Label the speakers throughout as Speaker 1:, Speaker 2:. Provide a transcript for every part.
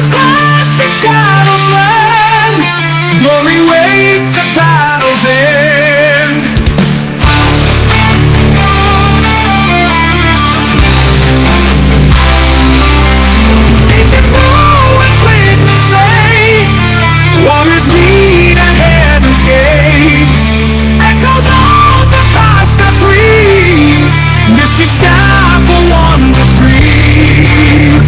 Speaker 1: As clashing shadows blend, glory waits at battle's end. Ancient ruins witness lay, warriors meet at heaven's gate. Echoes of the past that scream, mystic staff for wonder stream.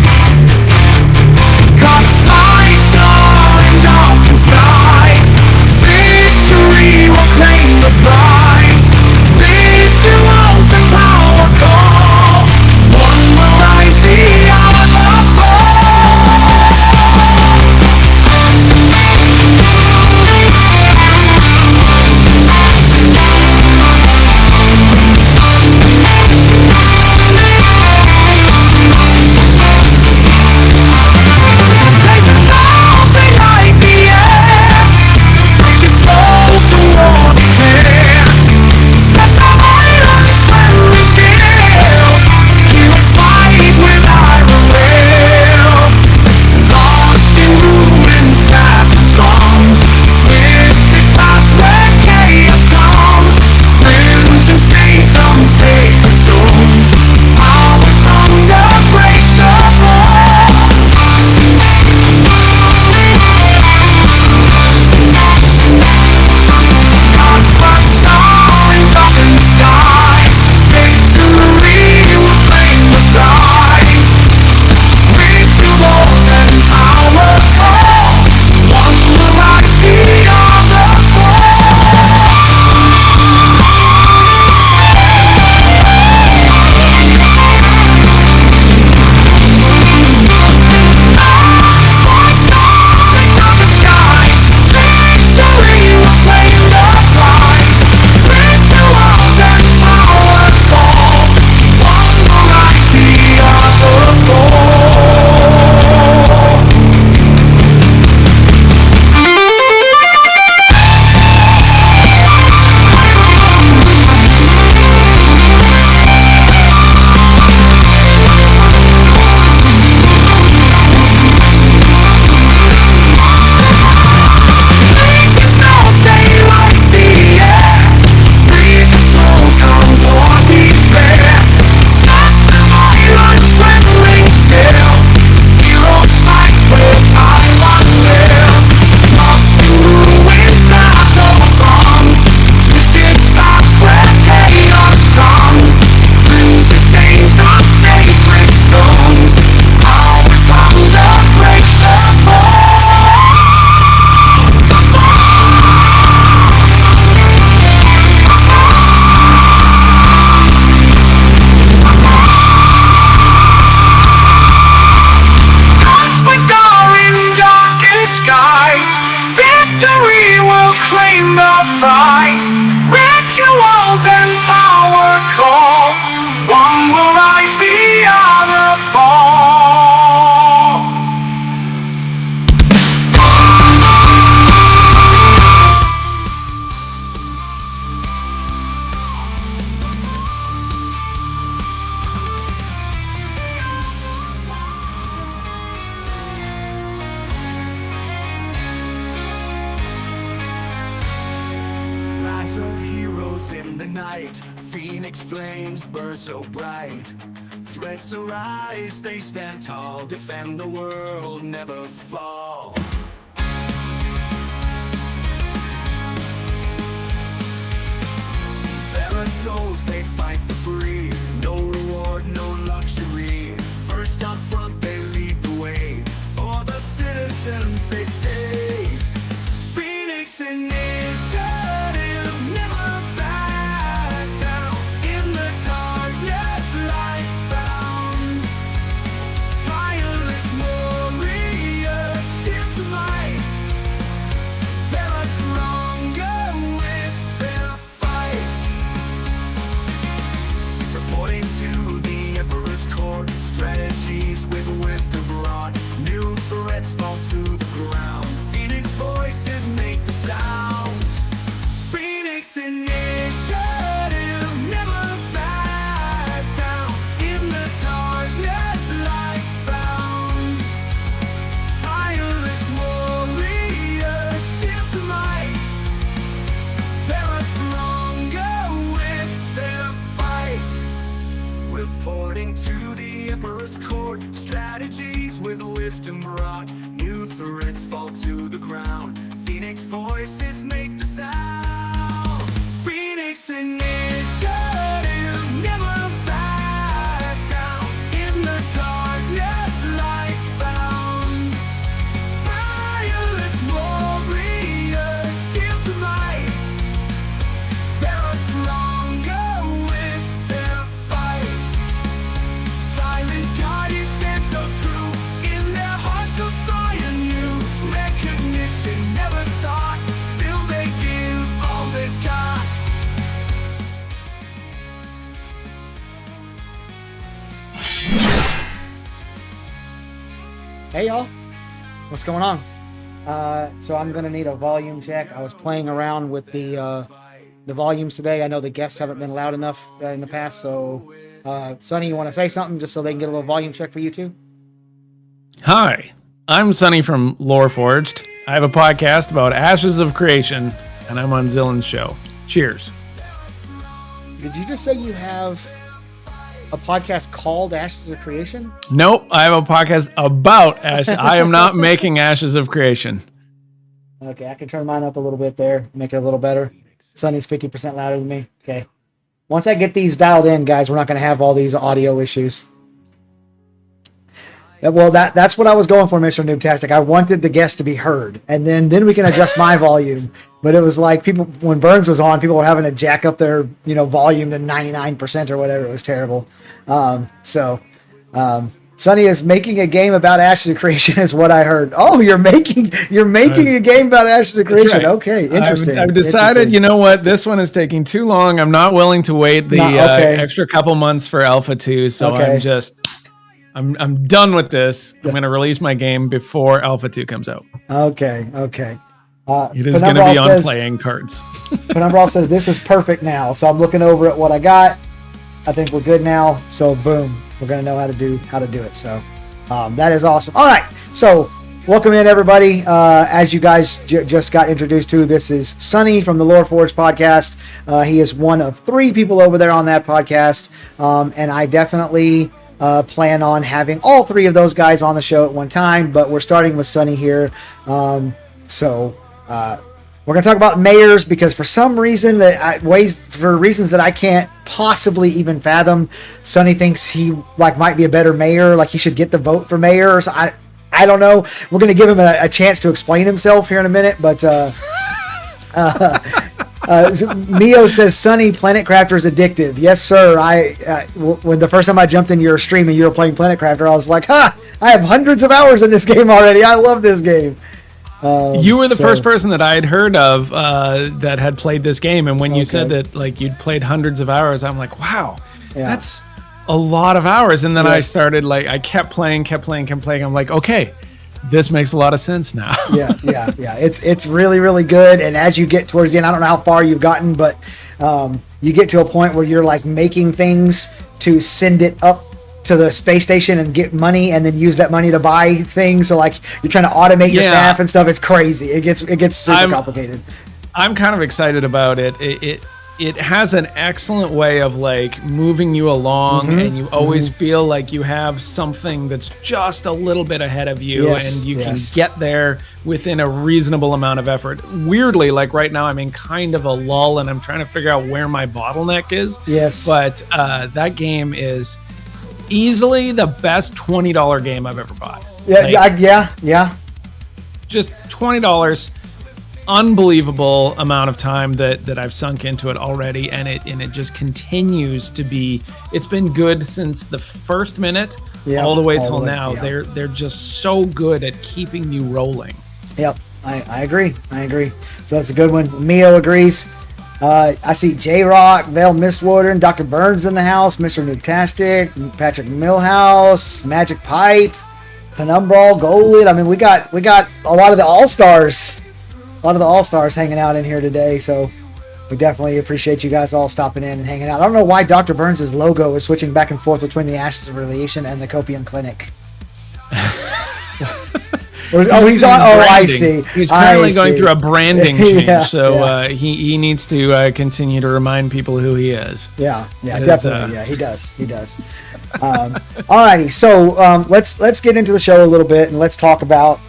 Speaker 1: God's light star in darkened skies, victory will claim the prize. Rituals and power call, one will rise, the other fall. Legends now they light the air, break the smoke, the war declare. Steps of iron trembling still, heroes fight with iron will. Lost in ruins, battle drums, twisted paths where chaos comes. Crimson stains on sacred stones, power's hunger breaks the bones. God's bright star in darkened skies, victory will claim the prize. Rituals and power call, one will rise, the other fall. Bright star in darkened skies, victory will claim the prize. Rituals and power call, one will rise, the other fall. Legends now stay like the air, breathe the smoke on war declare. Steps of iron trembling still, heroes fight with iron will. Lost in ruins, battle drums, twisted paths where chaos comes. Crimson stains on sacred stones, power's hunger breaks the bones. Like star in darkest skies, victory will claim the prize. Rituals and power call, one will rise, the other fall.
Speaker 2: Rise of heroes in the night, phoenix flames burn so bright. Threats arise, they stand tall, defend the world, never fall. There are souls, they fight for free, no reward, no luxury. First out front, they lead the way, for the citizens they stay. Phoenix initiative, never back down. In the darkness, lights found. Tireless warriors, shields of light. They are stronger with their fight. Reporting to the Emperor's court, strategies with wisdom brought. New threats fall to the ground. wisdom rot, new threats fall to the ground. Phoenix voices make the sound. Phoenix initiative, never back down. In the darkness, lights found. Fireless warriors, shields of light. They're stronger with their fight. Silent guardians stand so true. In their hearts of fire new. Recognition never sought. Still they give all they've got.
Speaker 3: Hey y'all, what's going on? So I'm gonna need a volume check. I was playing around with the volumes today. I know the guests haven't been loud enough in the past, so Sonny, you want to say something just so they can get a little volume check for you too?
Speaker 4: Hi, I'm Sonny from Lore Forged. I have a podcast about Ashes of Creation, and I'm on Zillen's show. Cheers.
Speaker 3: Did you just say you have a podcast called Ashes of Creation?
Speaker 4: Nope, I have a podcast about Ashes. I am not making Ashes of Creation.
Speaker 3: Okay, I can turn mine up a little bit there, make it a little better. Sonny's 50% louder than me. Okay. Once I get these dialed in, guys, we're not going to have all these audio issues. Well, that's what I was going for, Mr. Noobtastic. I wanted the guest to be heard, and then we can adjust my volume. But it was like people, when Burns was on, people were having to jack up their volume to 99% or whatever. It was terrible. Sonny is making a game about Ashes of Creation, is what I heard. Oh, you're making a game about Ashes of Creation. Right. Okay, interesting.
Speaker 4: I've decided, you know what, this one is taking too long. I'm not willing to wait the extra couple months for Alpha 2, so I'm done with this. I'm going to release my game before Alpha 2 comes out.
Speaker 3: Okay.
Speaker 4: It is going to be on playing cards.
Speaker 3: Penumbral says this is perfect now. So I'm looking over at what I got. I think we're good now. So boom, we're going to know how to do it. So that is awesome. All right. So welcome in everybody. As you guys just got introduced to, this is Sonny from the Lore Forge podcast. He is one of 3 people over there on that podcast. And I definitely plan on having all 3 of those guys on the show at one time, but we're starting with Sonny here. We're going to talk about mayors because for some reason for reasons that I can't possibly even fathom, Sonny thinks he might be a better mayor, like he should get the vote for mayor. So I don't know. We're going to give him a chance to explain himself here in a minute, but Mio says, Sonny, Planet Crafter is addictive. Yes, sir. When the first time I jumped in your stream and you were playing Planet Crafter, I was like, I have hundreds of hours in this game already. I love this game.
Speaker 4: You were the first person that I had heard of that had played this game. And when you said that you'd played hundreds of hours, I'm like, wow, that's a lot of hours. And then I started I kept playing. I'm like, okay, this makes a lot of sense now.
Speaker 3: Yeah. It's really, really good. And as you get towards the end, I don't know how far you've gotten, but you get to a point where you're making things to send it up to the space station and get money and then use that money to buy things. So you're trying to automate your staff and stuff. It's crazy. It gets super complicated.
Speaker 4: I'm kind of excited about it. It has an excellent way of moving you along, and you always feel like you have something that's just a little bit ahead of you, and you can get there within a reasonable amount of effort. Weirdly, right now I'm in kind of a lull and I'm trying to figure out where my bottleneck is.
Speaker 3: Yes.
Speaker 4: But that game is easily the best $20 game I've ever bought.
Speaker 3: Yeah.
Speaker 4: Just $20. Unbelievable amount of time that I've sunk into it already, and it just continues to be. It's been good since the first minute all the way till now. They're just so good at keeping you rolling. Yep,
Speaker 3: I agree. So that's a good one. Mio agrees. I see J-Rock, Vale Mistwater, and Dr. Burns in the house, Mr. Newtastic, Patrick Millhouse, Magic Pipe, Penumbral, Golid. I mean, we got a lot of the all-stars. A lot of the all-stars hanging out in here today, so we definitely appreciate you guys all stopping in and hanging out. I don't know why Dr. Burns' logo is switching back and forth between the Ashes of Relation and the Copium Clinic. Oh, he's on. Oh, I see.
Speaker 4: He's currently going through a branding change,
Speaker 3: Yeah,
Speaker 4: so
Speaker 3: yeah.
Speaker 4: he needs to continue to remind people who he is.
Speaker 3: Yeah,
Speaker 4: That is,
Speaker 3: definitely. Yeah, he does. Alrighty, so let's get into the show a little bit and let's talk about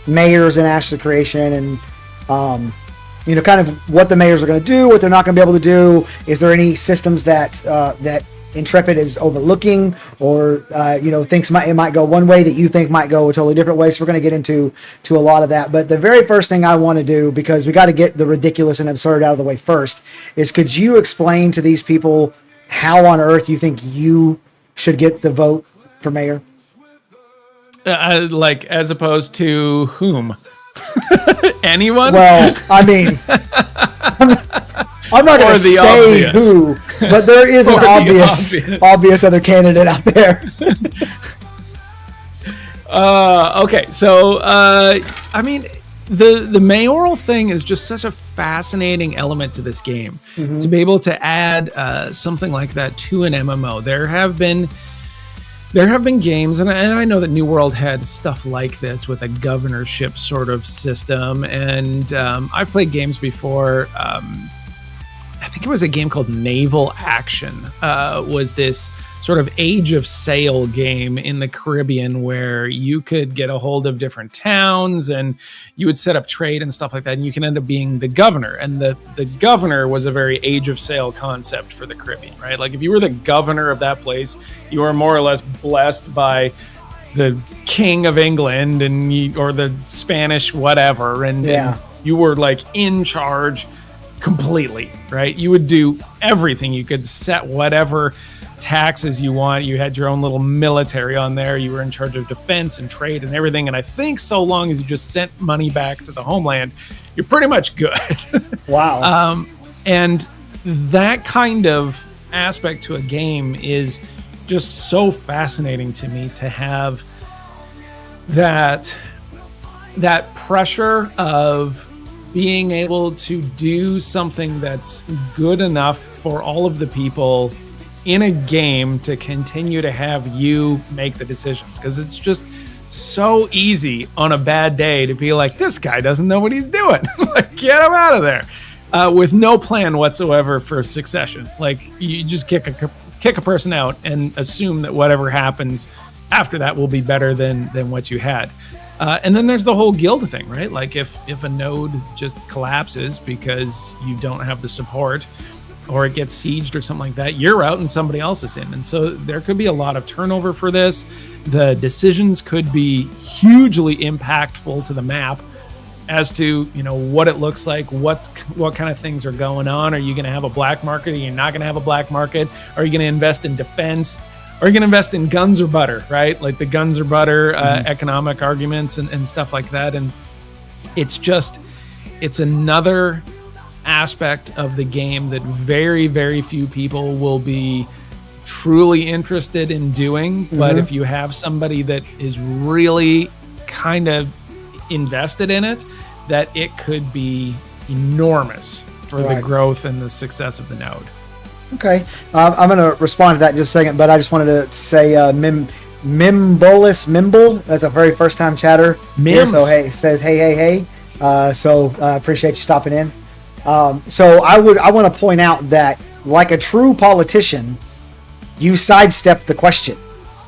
Speaker 3: mayors and Ashes of Creation and kind of what the mayors are going to do, what they're not going to be able to do. Is there any systems that Intrepid is overlooking, or thinks it might go one way that you think might go a totally different way? So we're going to get into a lot of that. But the very first thing I want to do, because we got to get the ridiculous and absurd out of the way first, is could you explain to these people how on earth you think you should get the vote for mayor?
Speaker 4: Like, as opposed to whom? Anyone?
Speaker 3: Well, I mean, I'm not going to say
Speaker 4: obvious.
Speaker 3: who, but there is an
Speaker 4: Or the
Speaker 3: obvious other candidate out there.
Speaker 4: Okay, so I mean, the mayoral thing is just such a fascinating element to this game. To be able to add something like that to an MMO. There have been games, and I know that New World had stuff like this with a governorship sort of system, and I've played games before. I think it was a game called Naval Action, was this sort of Age of Sail game in the Caribbean where you could get a hold of different towns and you would set up trade and stuff like that, and you can end up being the governor. And the governor was a very Age of Sail concept for the Caribbean, right? Like if you were the governor of that place, you were more or less blessed by the King of England or the Spanish whatever, and you were like in charge completely, right? You would do everything. You could set whatever taxes you want. You had your own little military on there. You were in charge of defense and trade and everything. And I think so long as you just sent money back to the homeland, you're pretty much good.
Speaker 3: Wow.
Speaker 4: And that kind of aspect to a game is just so fascinating to me, to have that pressure of being able to do something that's good enough for all of the people in a game to continue to have you make the decisions. Because it's just so easy on a bad day to be like, this guy doesn't know what he's doing. Like, get him out of there. With no plan whatsoever for succession. Like, you just kick a person out and assume that whatever happens after that will be better than what you had. And then there's the whole guild thing, right? Like if a node just collapses because you don't have the support, or it gets sieged or something like that, you're out and somebody else is in. And so there could be a lot of turnover for this. The decisions could be hugely impactful to the map as to, what it looks like, what kind of things are going on. Are you going to have a black market? Are you not going to have a black market? Are you going to invest in defense? Are you going to invest in guns or butter, right? Like the guns or butter economic arguments and stuff like that. And it's another aspect of the game that very, very few people will be truly interested in doing. But if you have somebody that is really kind of invested in it, that it could be enormous for the growth and the success of the node. Okay.
Speaker 3: I'm going to respond to that in just a second, but I just wanted to say Mimble. That's a very first time chatter.
Speaker 4: Mims.
Speaker 3: So hey, says hey. So appreciate you stopping in. So I want to point out that, like a true politician, you sidestepped the question.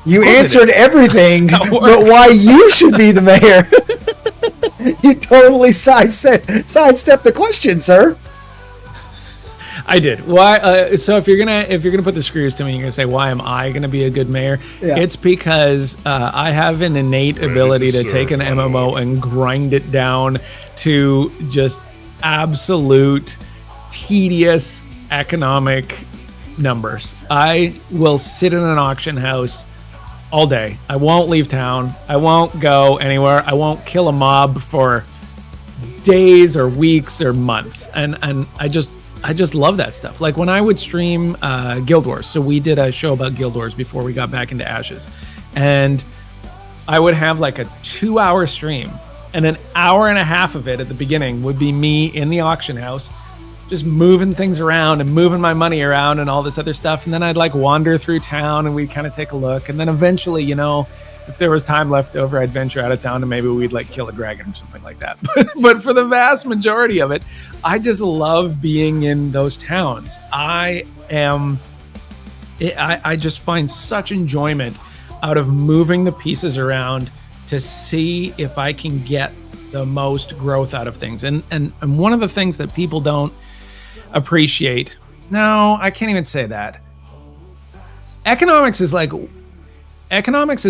Speaker 3: You answered everything, but why you should be the mayor. You totally sidestepped the question, sir.
Speaker 4: I did. Why? So if you're gonna put the screws to me, you're gonna say, why am I gonna be a good mayor? Yeah. It's because I have an innate ability to take an MMO and grind it down to just absolute tedious economic numbers. I will sit in an auction house all day. I won't leave town. I won't go anywhere. I won't kill a mob for days or weeks or months. And I just love that stuff. Like when I would stream Guild Wars. So we did a show about Guild Wars before we got back into Ashes. And I would have like a 2-hour stream, and an hour and a half of it at the beginning would be me in the auction house, just moving things around and moving my money around and all this other stuff. And then I'd like wander through town and we'd kind of take a look. And then eventually, if there was time left over, I'd venture out of town and maybe we'd like kill a dragon or something like that. But for the vast majority of it, I just love being in those towns. I just find such enjoyment out of moving the pieces around to see if I can get the most growth out of things. And one of the things that people don't appreciate, no, I can't even say that. Economics is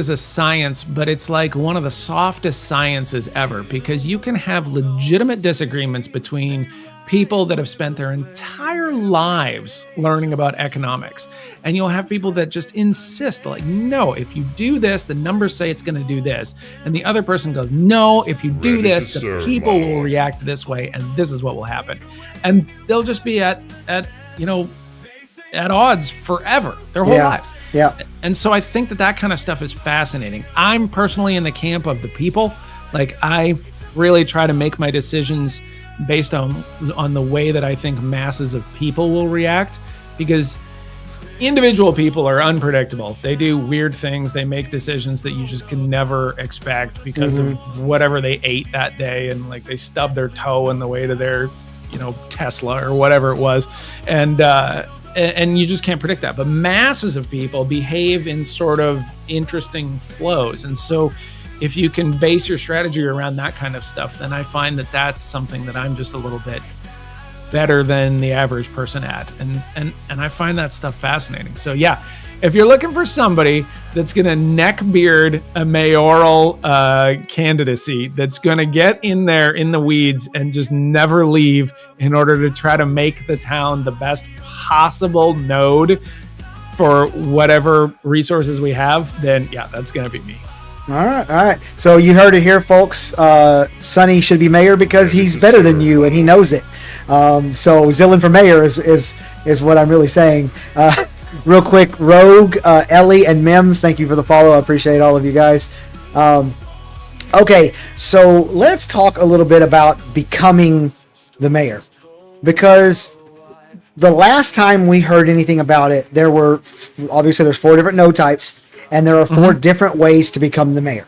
Speaker 4: a science, but it's like one of the softest sciences ever, because you can have legitimate disagreements between people that have spent their entire lives learning about economics. And you'll have people that just insist, like, no, if you do this, the numbers say it's going to do this. And the other person goes, no, if you do this, the people will react this way, and this is what will happen. And they'll just be at odds forever, their whole lives.
Speaker 3: Yeah.
Speaker 4: And so I think that kind of stuff is fascinating. I'm personally in the camp of the people. Like, I really try to make my decisions based on the way that I think masses of people will react, because individual people are unpredictable. They do weird things. They make decisions that you just can never expect because of whatever they ate that day. And like, they stubbed their toe on the way to their, Tesla or whatever it was. And you just can't predict that. But masses of people behave in sort of interesting flows. And so if you can base your strategy around that kind of stuff, then I find that that's something that I'm just a little bit better than the average person at. And I find that stuff fascinating. So yeah, if you're looking for somebody that's going to neckbeard a mayoral candidacy, that's going to get in there in the weeds and just never leave in order to try to make the town the best possible node for whatever resources we have, then yeah, that's going to be me.
Speaker 3: All right. So you heard it here, folks. Sonny should be mayor because he's better than you and he knows it. So Zillin for mayor is what I'm really saying. Real quick, Rogue, Ellie, and Mims, thank you for the follow. I appreciate all of you guys. Okay, so let's talk a little bit about becoming the mayor, because the last time we heard anything about it, there's 4 different node types. And there are 4 different ways to become the mayor.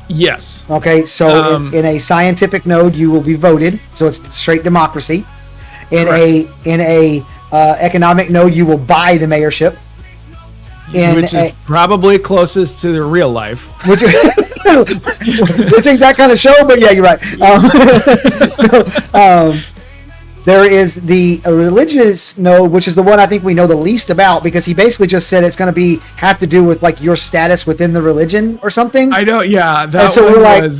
Speaker 4: Yes.
Speaker 3: Okay, so in a scientific node, you will be voted, so it's straight democracy. In a economic node, you will buy the mayorship.
Speaker 4: Which is probably closest to the real life.
Speaker 3: Which this ain't that kind of show, but yeah, you're right. There is the religious node, which is the one I think we know the least about, because he basically just said it's going to have to do with like your status within the religion or something.
Speaker 4: I know, yeah.
Speaker 3: And so we're like,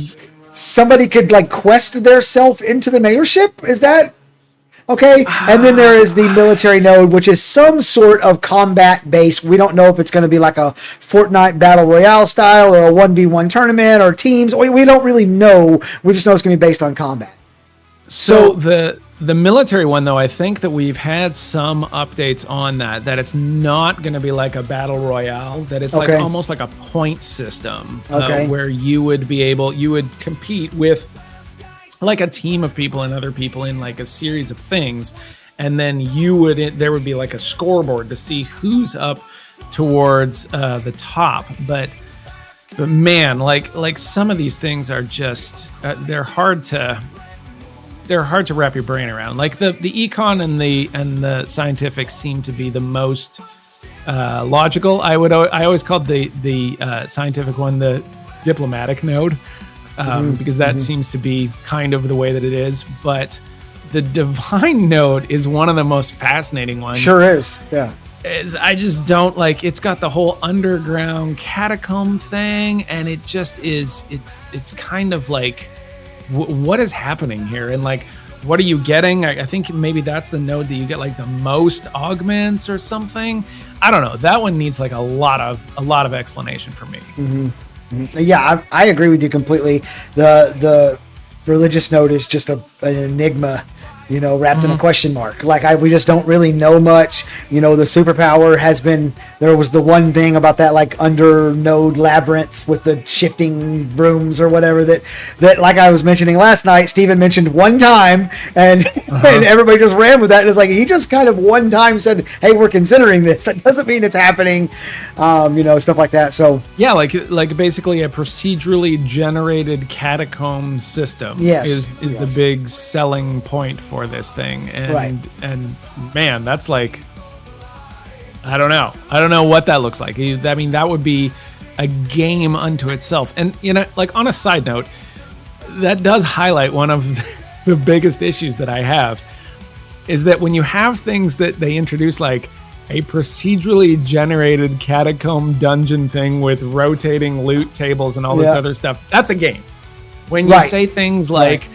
Speaker 3: somebody could like quest their self into the mayorship? Is that okay? And then there is the military node, which is some sort of combat base. We don't know if it's going to be like a Fortnite Battle Royale style or a 1v1 tournament or teams. We don't really know. We just know it's going to be based on combat.
Speaker 4: So the military one, though, I think that we've had some updates on that it's not going to be like a battle royale, that it's like almost like a point system where you would compete with like a team of people and other people in like a series of things. And then there would be like a scoreboard to see who's up towards the top. But man, like some of these things are just, they're hard to wrap your brain around. Like the econ and the scientific seem to be the most logical. I always called the scientific one the diplomatic node, because that seems to be kind of the way that it is. But the divine node is one of the most fascinating ones.
Speaker 3: Sure is. Yeah.
Speaker 4: I just don't like. It's got the whole underground catacomb thing, and it just is. It's kind of like, what is happening here, and like, what are you getting? I think maybe that's the node that you get like the most augments or something. I don't know. That one needs like a lot of explanation for me.
Speaker 3: Yeah, I agree with you completely. The religious node is just an enigma wrapped in a question mark. Like we just don't really know much. The superpower has been, there was the one thing about that like under node labyrinth with the shifting rooms or whatever that like I was mentioning last night, Steven mentioned one time and, and everybody just ran with that. And it's like, he just kind of one time said, hey, we're considering this. That doesn't mean it's happening. Stuff like that. So
Speaker 4: yeah, like basically a procedurally generated catacomb system is the big selling point for this thing. And man, that's like, I don't know what that looks like. I mean, that would be a game unto itself. And like on a side note, that does highlight one of the biggest issues that I have, is that when you have things that they introduce, like a procedurally generated catacomb dungeon thing with rotating loot tables and all this other stuff, that's a game. When you say things like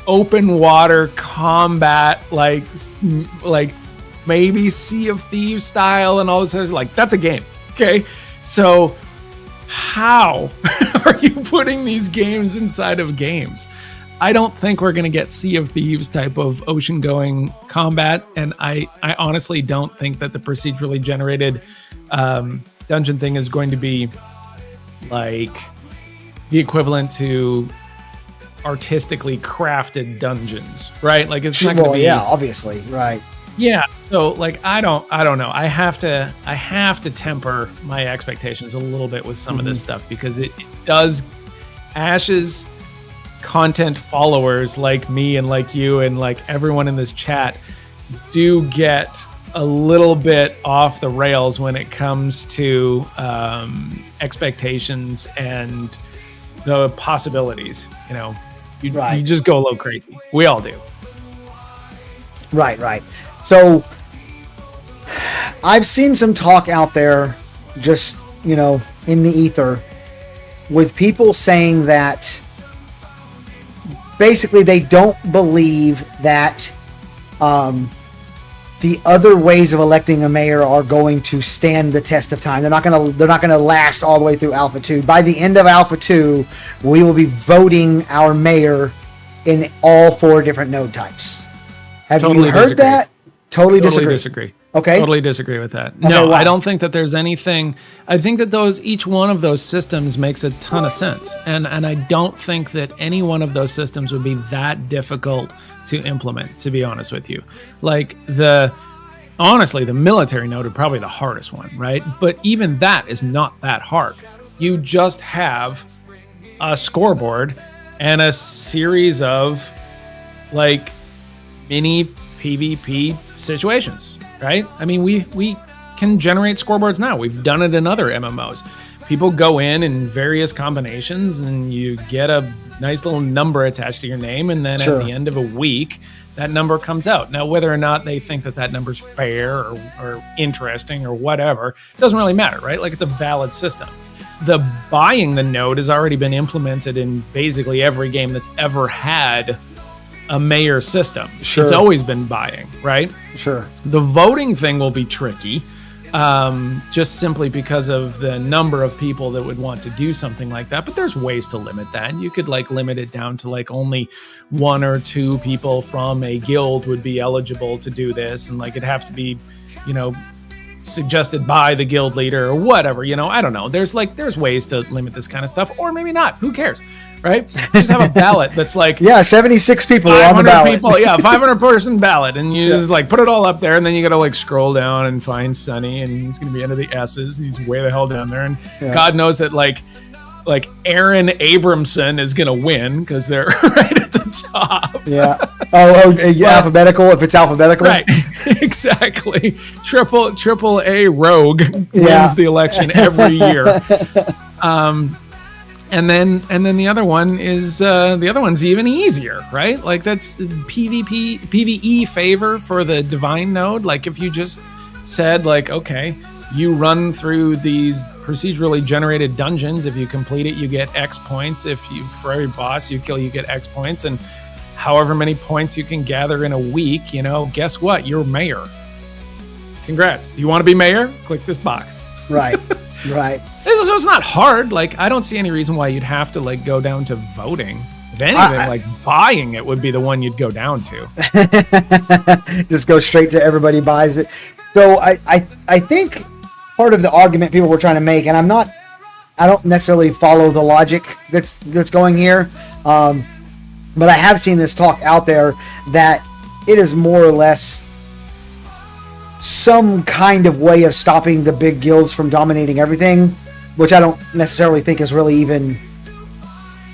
Speaker 4: open water combat, like maybe Sea of Thieves style and all this other, like, that's a game. Okay, so how are you putting these games inside of games? I don't think we're going to get Sea of Thieves type of ocean-going combat, and I honestly don't think that the procedurally generated dungeon thing is going to be like the equivalent to artistically crafted dungeons, right? Like it's not going to be.
Speaker 3: Yeah, obviously, right.
Speaker 4: Yeah, so like I don't know. I have to temper my expectations a little bit with some of this stuff, because it does. Ash's content followers like me and like you and like everyone in this chat do get a little bit off the rails when it comes to expectations and the possibilities. You just go a little crazy. We all do.
Speaker 3: Right. So I've seen some talk out there just, in the ether with people saying that basically they don't believe that the other ways of electing a mayor are going to stand the test of time. They're not going to last all the way through Alpha 2. By the end of Alpha 2, we will be voting our mayor in all 4 different node types. Have you heard that? Totally disagree. Okay.
Speaker 4: Totally disagree with that.
Speaker 3: Okay,
Speaker 4: no,
Speaker 3: why?
Speaker 4: I don't think that there's anything. I think that each one of those systems makes a ton of sense. And I don't think that any one of those systems would be that difficult to implement, to be honest with you. Like honestly, the military node is probably the hardest one, right? But even that is not that hard. You just have a scoreboard and a series of like mini PvP situations, right? I mean, we can generate scoreboards now. We've done it in other MMOs. People go in various combinations and you get a nice little number attached to your name, and then at the end of a week, that number comes out. Now, whether or not they think that number's fair or interesting or whatever, doesn't really matter, right? Like, it's a valid system. The buying the node has already been implemented in basically every game that's ever had a mayor system.
Speaker 3: Sure.
Speaker 4: It's always been buying, right?
Speaker 3: Sure.
Speaker 4: The voting thing will be tricky, just simply because of the number of people that would want to do something like that. But there's ways to limit that. You could like limit it down to like only 1 or 2 people from a guild would be eligible to do this, and like it'd have to be, suggested by the guild leader or whatever. I don't know. There's ways to limit this kind of stuff, or maybe not. Who cares? Right? Just have a ballot that's like
Speaker 3: 76 people are on the ballot.
Speaker 4: 500 person ballot, and you just like put it all up there, and then you gotta like scroll down and find Sonny, and he's gonna be under the S's, and he's way the hell down there, and God knows that like Aaron Abramson is gonna win because they're right at the top.
Speaker 3: Yeah. Alphabetical, if it's alphabetical.
Speaker 4: Right. Exactly. Triple A rogue wins the election every year. And then the other one is the other one's even easier, right? Like that's PvE favor for the divine node. Like if you just said like, okay, you run through these procedurally generated dungeons. If you complete it, you get X points. For every boss you kill, you get X points, and however many points you can gather in a week, guess what? You're mayor. Congrats. Do you want to be mayor? Click this box.
Speaker 3: Right. Right.
Speaker 4: So it's not hard. Like, I don't see any reason why you'd have to like go down to voting. If anything, like buying it would be the one you'd go down to.
Speaker 3: Just go straight to everybody buys it. So I think part of the argument people were trying to make, and I don't necessarily follow the logic that's going here, but I have seen this talk out there that it is more or less some kind of way of stopping the big guilds from dominating everything, which I don't necessarily think is really even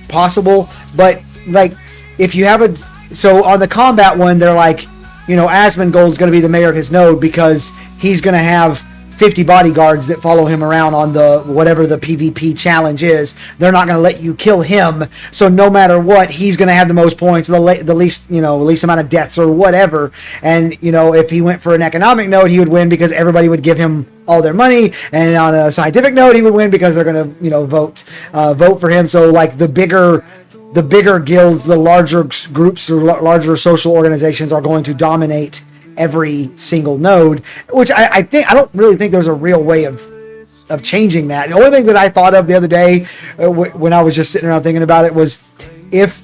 Speaker 3: possible. But like, if you have so on the combat one, they're like, Asmongold's going to be the mayor of his node because he's going to have 50 bodyguards that follow him around on the whatever the PvP challenge is. They're not going to let you kill him, so no matter what, he's going to have the most points, the least amount of deaths or whatever. And if he went for an economic node, he would win because everybody would give him all their money, and on a scientific node, he would win because they're going to vote for him. So like the bigger guilds, the larger groups or larger social organizations are going to dominate every single node, which I don't really think there's a real way of changing that. The only thing that I thought of the other day when I was just sitting around thinking about it was if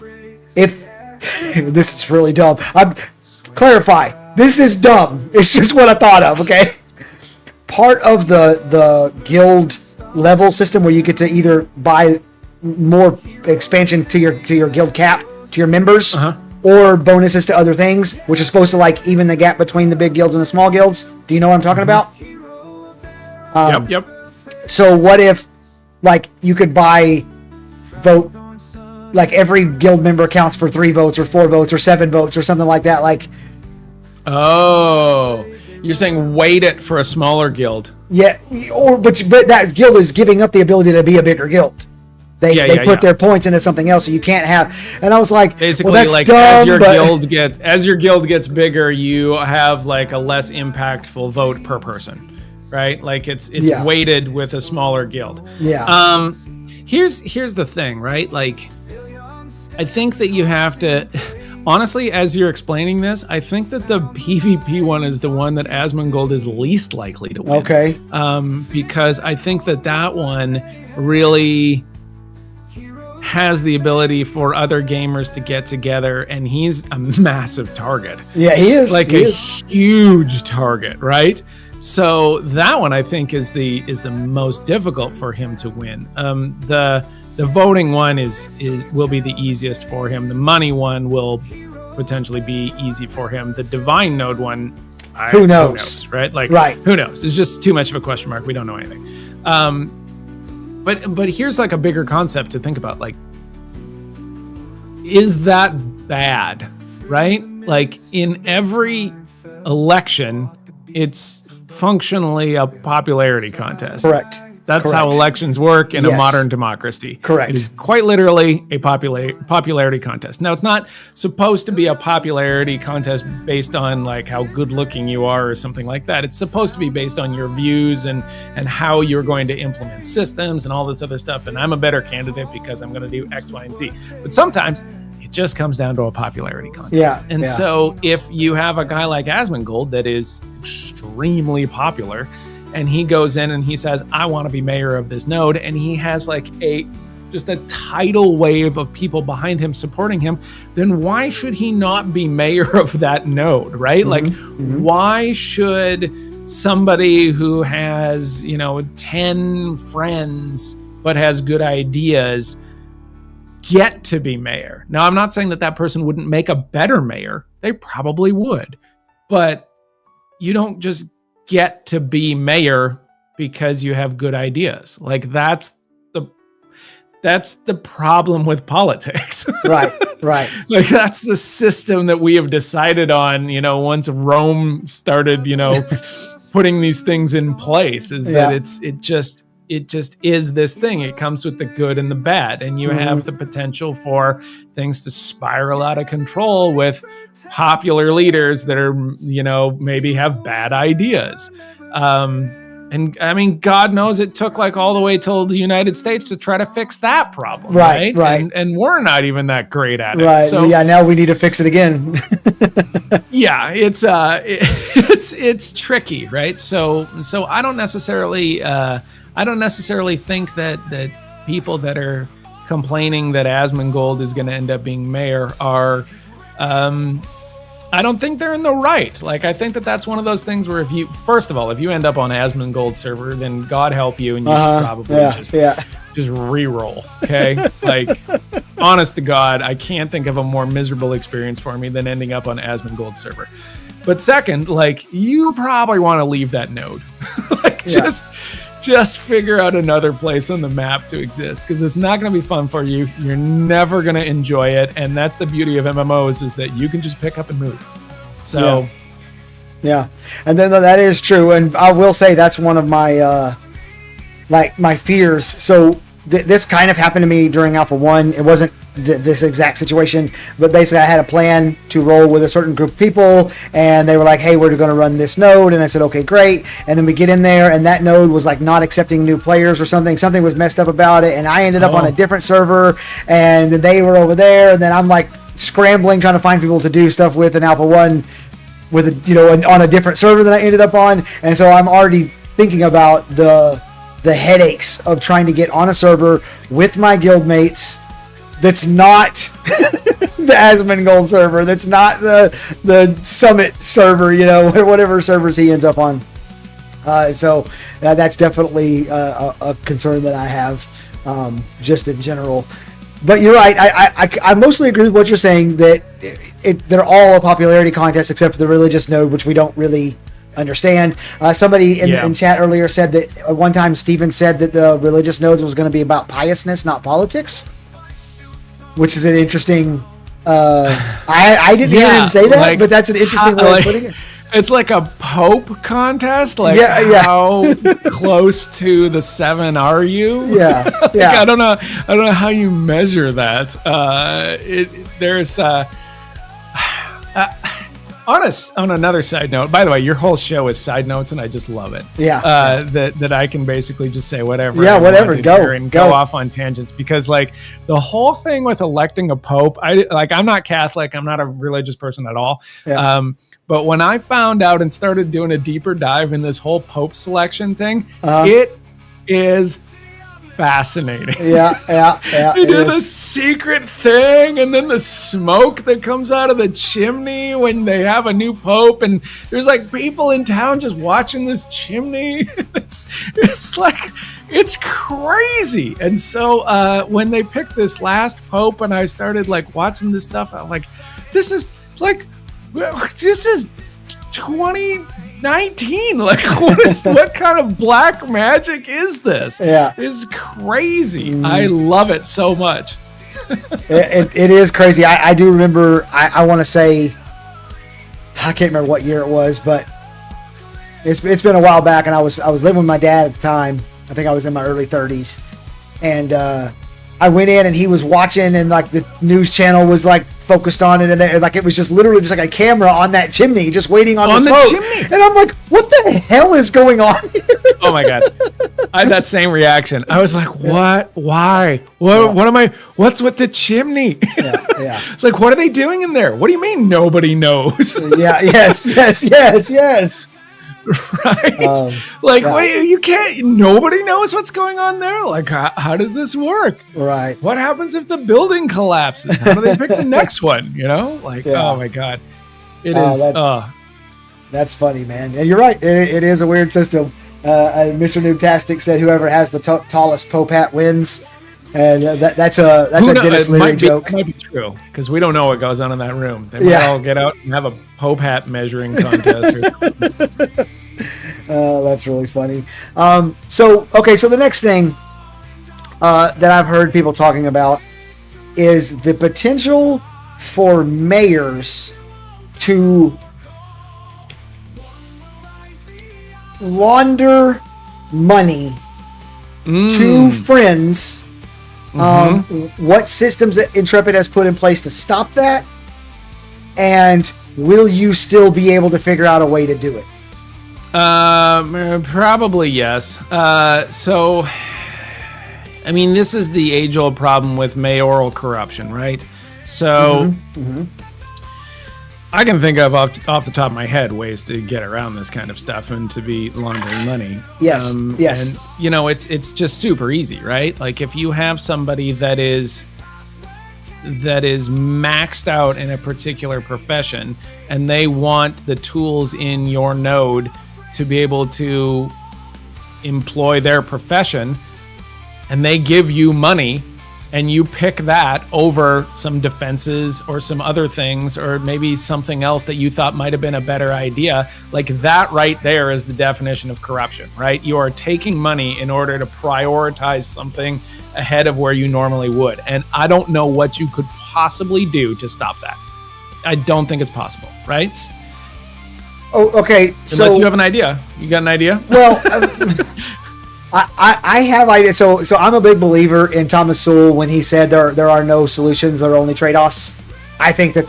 Speaker 3: this is really dumb. Clarify, this is dumb. It's just what I thought of. Okay, part of the guild level system where you get to either buy more expansion to your guild cap to your members. Or bonuses to other things, which is supposed to like even the gap between the big guilds and the small guilds. Do you know what I'm talking about?
Speaker 4: Yep.
Speaker 3: So what if like you could buy vote, like every guild member counts for 3 votes or 4 votes or 7 votes or something like that. Like,
Speaker 4: oh, you're saying weight it for a smaller guild.
Speaker 3: Yeah, but that guild is giving up the ability to be a bigger guild. They put their points into something else, so you can't have. And I was like,
Speaker 4: basically,
Speaker 3: well, that's
Speaker 4: like
Speaker 3: dumb,
Speaker 4: as your guild gets bigger, you have like a less impactful vote per person, right? Like it's weighted with a smaller guild.
Speaker 3: Yeah.
Speaker 4: Here's the thing, right? Like, I think that you have to. Honestly, as you're explaining this, I think that the PvP one is the one that Asmongold is least likely to win.
Speaker 3: Okay.
Speaker 4: Because I think that one really has the ability for other gamers to get together, and he's a massive target.
Speaker 3: Yeah, he is.
Speaker 4: Like huge target, right? So that one I think is the most difficult for him to win. The voting one will be the easiest for him. The money one will potentially be easy for him. The divine node one,
Speaker 3: who knows,
Speaker 4: right? Like,
Speaker 3: right.
Speaker 4: Who knows? It's just too much of a question mark. We don't know anything. But here's like a bigger concept to think about. Like, is that bad, right? Like in every election, it's functionally a popularity contest.
Speaker 3: Correct.
Speaker 4: That's how elections work in a modern democracy.
Speaker 3: Correct.
Speaker 4: It is quite literally a popularity contest. Now, it's not supposed to be a popularity contest based on like how good looking you are or something like that. It's supposed to be based on your views and how you're going to implement systems and all this other stuff. And I'm a better candidate because I'm going to do X, Y, and Z. But sometimes it just comes down to a popularity contest.
Speaker 3: Yeah.
Speaker 4: And so if you have a guy like Asmongold that is extremely popular, and he goes in and he says, I want to be mayor of this node. And he has like just a tidal wave of people behind him supporting him. Then why should he not be mayor of that node, right? Why should somebody who has, 10 friends, but has good ideas get to be mayor? Now, I'm not saying that person wouldn't make a better mayor. They probably would. But you don't just get to be mayor because you have good ideas. Like that's the problem with politics. Right. Like that's the system that we have decided on, once Rome started, putting these things in place, is that it just is this thing. It comes with the good and the bad, and you have the potential for things to spiral out of control with popular leaders that are, maybe have bad ideas. And I mean, God knows it took like all the way till the United States to try to fix that problem. Right. And we're not even that great at it.
Speaker 3: Right.
Speaker 4: So
Speaker 3: now we need to fix it again.
Speaker 4: yeah, it's tricky. Right. So I don't necessarily think that people that are complaining that Asmongold is going to end up being mayor are, I don't think they're in the right. Like, I think that that's one of those things where first of all, if you end up on Asmongold server, then God help you, and you should probably just re-roll. Okay. Like, honest to God, I can't think of a more miserable experience for me than ending up on Asmongold server. But second, like, you probably want to leave that node. Like, just figure out another place on the map to exist, because it's not going to be fun for you. You're never going to enjoy it. And that's the beauty of MMOs, is that you can just pick up and move. So,
Speaker 3: yeah. And then that is true. And I will say that's one of my, my fears. So this kind of happened to me during Alpha 1. It wasn't this exact situation, but basically I had a plan to roll with a certain group of people, and they were like, hey, we're going to run this node, and I said, okay, great. And then we get in there, and that node was like not accepting new players or something was messed up about it, and I ended up on a different server, and then they were over there, and then I'm like scrambling trying to find people to do stuff with in Alpha 1 with on a different server that I ended up on. And so I'm already thinking about the headaches of trying to get on a server with my guildmates that's not the Asmongold server, that's not the Summit server, or whatever servers he ends up on. So that's definitely a concern that I have, just in general. But you're right. I mostly agree with what you're saying, that they're all a popularity contest except for the religious node, which we don't really understand. Somebody in chat earlier said that at one time Steven said that the religious nodes was going to be about piousness, not politics, which is an interesting. I didn't hear him say that, but that's an interesting way of putting it.
Speaker 4: It's like a Pope contest. Like, how close to the 7 are you?
Speaker 3: Yeah,
Speaker 4: I don't know how you measure that. On another side note, by the way, your whole show is side notes, and I just love it. That I can basically just say whatever.
Speaker 3: Yeah, whatever. Go
Speaker 4: off on tangents, because like the whole thing with electing a pope, I'm not Catholic, I'm not a religious person at all. Yeah. But when I found out and started doing a deeper dive in this whole pope selection thing, it is fascinating.
Speaker 3: Yeah.
Speaker 4: They do the secret thing, and then the smoke that comes out of the chimney when they have a new pope, and there's like people in town just watching this chimney. It's like, it's crazy. And so when they picked this last pope, and I started like watching this stuff, I'm like, this is 2019. Like, what kind of black magic is this?
Speaker 3: Yeah,
Speaker 4: it's crazy. I love it so much.
Speaker 3: it is crazy. I do remember. I want to say, I can't remember what year it was, but it's been a while back, and I was living with my dad at the time. I think I was in my early 30s, and I went in, and he was watching, and like the news channel was like focused on it, and like it was just literally just like a camera on that chimney, just waiting on the smoke. Chimney. And I'm like, what the hell is going on here?
Speaker 4: Oh my God, I had that same reaction. I was like, what? Why? What am I? What's with the chimney?
Speaker 3: Yeah.
Speaker 4: It's like, what are they doing in there? What do you mean nobody knows?
Speaker 3: Yes.
Speaker 4: Right? You can't, nobody knows what's going on there? Like, how does this work?
Speaker 3: Right.
Speaker 4: What happens if the building collapses? How do they pick the next one? Oh my God. It is.
Speaker 3: That's funny, man. And you're right. It is a weird system. Mr. Noobtastic said whoever has the tallest Pope hat wins. And that's a Dennis Leary joke.
Speaker 4: It might be true, because we don't know what goes on in that room. They might all get out and have a Pope hat measuring contest.
Speaker 3: That's really funny. So the next thing that I've heard people talking about is the potential for mayors to launder money to friends. What systems that Intrepid has put in place to stop that, and will you still be able to figure out a way to do it?
Speaker 4: Probably yes. So, I mean, this is the age-old problem with mayoral corruption, right? So, I can think of off the top of my head ways to get around this kind of stuff and to be laundering money.
Speaker 3: Yes, yes.
Speaker 4: And you know, it's just super easy, right? Like if you have somebody that is maxed out in a particular profession and they want the tools in your node to be able to employ their profession, and they give you money and you pick that over some defenses or some other things, or maybe something else that you thought might have been a better idea, like that right there is the definition of corruption, right? You are taking money in order to prioritize something ahead of where you normally would. And I don't know what you could possibly do to stop that. I don't think it's possible, right?
Speaker 3: Oh, okay.
Speaker 4: Unless you have an idea. You got an idea?
Speaker 3: Well, I have ideas. So I'm a big believer in Thomas Sowell when he said there are no solutions, there are only trade-offs. I think that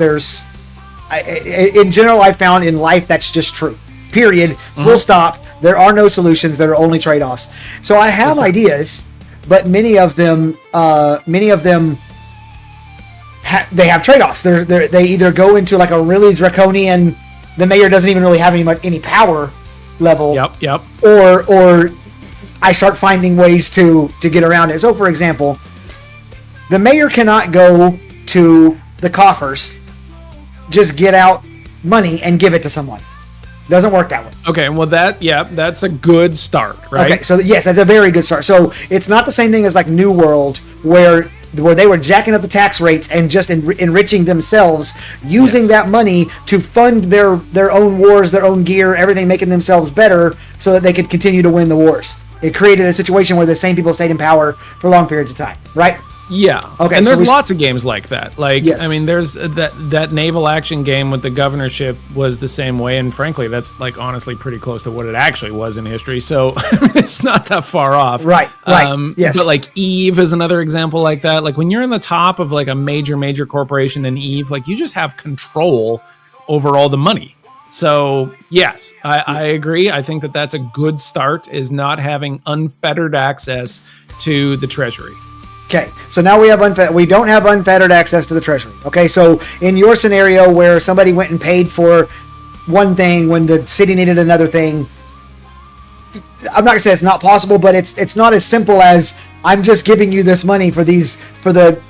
Speaker 3: in general, I found in life that's just true. Period. Full stop. There are no solutions, there are only trade-offs. So I have ideas, but many of them they have trade-offs. They either go into like a really draconian, the mayor doesn't even really have any power level.
Speaker 4: Yep.
Speaker 3: Or I start finding ways to get around it. So, for example, the mayor cannot go to the coffers, just get out money and give it to someone. Doesn't work that way.
Speaker 4: Okay, well that's a good start, right?
Speaker 3: Okay, so yes, that's a very good start. So it's not the same thing as like New World, where they were jacking up the tax rates and just enriching themselves, using that money to fund their own wars, their own gear, everything, making themselves better so that they could continue to win the wars. It created a situation where the same people stayed in power for long periods of time, right?
Speaker 4: Yeah.
Speaker 3: Okay.
Speaker 4: And there's lots of games like that. Like,
Speaker 3: yes.
Speaker 4: I mean, there's that naval action game with the governorship was the same way. And frankly, that's like honestly pretty close to what it actually was in history. So it's not that far off.
Speaker 3: Right. Yes.
Speaker 4: But like Eve is another example like that. Like when you're in the top of like a major corporation in Eve, like you just have control over all the money. So yes, I agree. I think that's a good start, is not having unfettered access to the treasury.
Speaker 3: Okay, so now we don't have unfettered access to the treasury. Okay, so in your scenario where somebody went and paid for one thing when the city needed another thing, I'm not gonna say it's not possible, but it's not as simple as I'm just giving you this money for the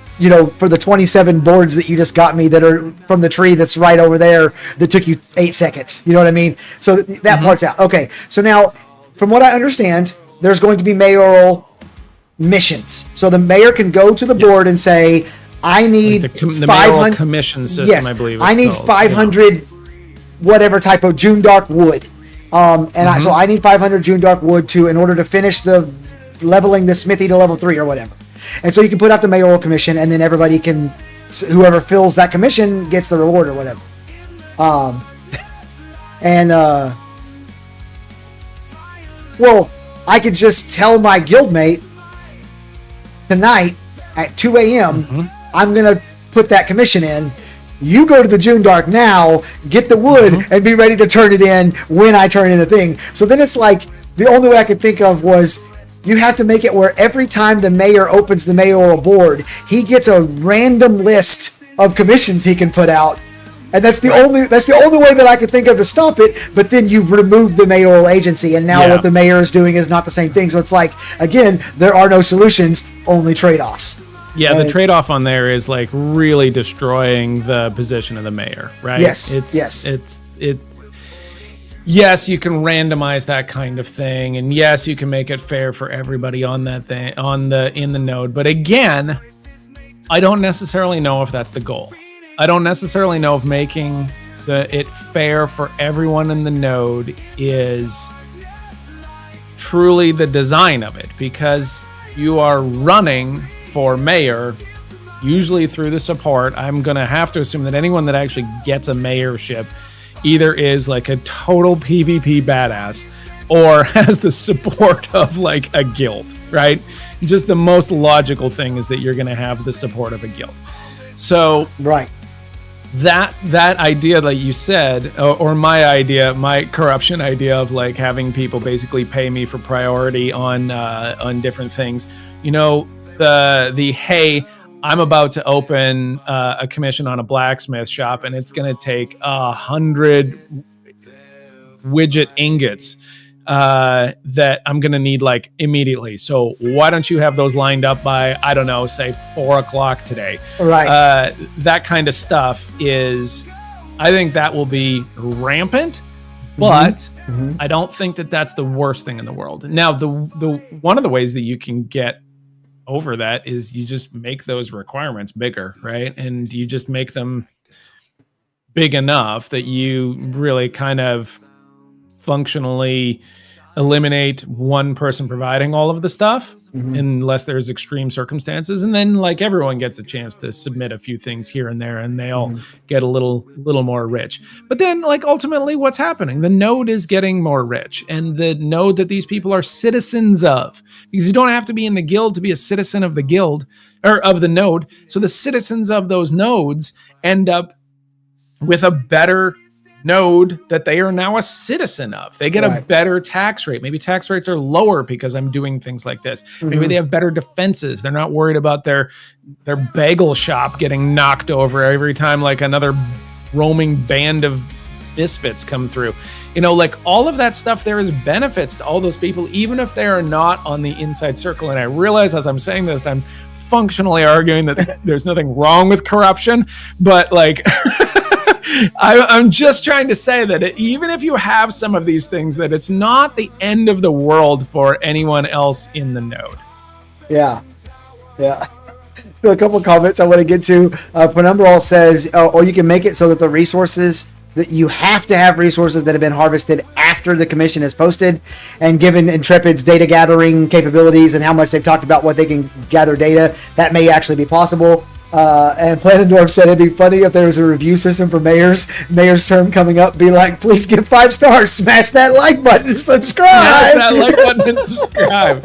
Speaker 3: 27 boards that you just got me that are from the tree that's right over there that took you 8 seconds. You know what I mean? So that part's out. Okay, so now from what I understand, there's going to be mayoral missions. So the mayor can go to the board and say, I need
Speaker 4: like the mayoral commission system,
Speaker 3: yes,
Speaker 4: I believe.
Speaker 3: I need 500 whatever type of June Dark wood. So I need 500 June Dark wood in order to finish the leveling the smithy to level 3 or whatever. And so you can put out the mayoral commission, and then everybody whoever fills that commission gets the reward or whatever. Well, I could just tell my guildmate tonight at 2 a.m. I'm going to put that commission in. You go to the June Dark now, get the wood, and be ready to turn it in when I turn in the thing. So then it's like, the only way I could think of was you have to make it where every time the mayor opens the mayoral board, he gets a random list of commissions he can put out. And that's the only way that I could think of to stop it. But then you've removed the mayoral agency, and now what the mayor is doing is not the same thing. So it's like, again, there are no solutions, only trade-offs.
Speaker 4: Yeah, the trade-off on there is like really destroying the position of the mayor, right?
Speaker 3: Yes.
Speaker 4: Yes, you can randomize that kind of thing, and yes, you can make it fair for everybody on that thing in the node. But again, I don't necessarily know if that's the goal. I don't necessarily know if making it fair for everyone in the node is truly the design of it, because you are running for mayor, usually through the support. I'm going to have to assume that anyone that actually gets a mayorship either is like a total PvP badass or has the support of like a guild, right? Just the most logical thing is that you're going to have the support of a guild. So that idea that you said, or my corruption idea of like having people basically pay me for priority on different things, you know, the hey, I'm about to open a commission on a blacksmith shop, and it's going to take 100 widget ingots that I'm going to need like immediately. So why don't you have those lined up by, I don't know, say 4:00 today?
Speaker 3: Right.
Speaker 4: That kind of stuff is, I think that will be rampant, but I don't think that that's the worst thing in the world. Now, the one of the ways that you can get over that is you just make those requirements bigger, right? And you just make them big enough that you really kind of functionally eliminate one person providing all of the stuff unless there's extreme circumstances, and then like everyone gets a chance to submit a few things here and there, and they all get a little more rich. But then like ultimately what's happening, the node is getting more rich, and the node that these people are citizens of, because you don't have to be in the guild to be a citizen of the guild or of the node. So the citizens of those nodes end up with a better node that they are now a citizen of. They get a better tax rate. Maybe tax rates are lower because I'm doing things like this. Maybe they have better defenses. They're not worried about their bagel shop getting knocked over every time like another roaming band of misfits come through. You know, like all of that stuff, there is benefits to all those people, even if they are not on the inside circle. And I realize as I'm saying this, I'm functionally arguing that there's nothing wrong with corruption, but like I'm just trying to say that even if you have some of these things, that it's not the end of the world for anyone else in the node.
Speaker 3: Yeah. So a couple of comments I want to get to. Penumbral says, or you can make it so that the resources, that you have to have resources that have been harvested after the commission is posted, and given Intrepid's data gathering capabilities and how much they've talked about what they can gather data, that may actually be possible. And Planendorf said it'd be funny if there was a review system for mayor's term coming up. Be like, please give 5 stars, smash that like button, and subscribe.
Speaker 4: Smash that like button and subscribe.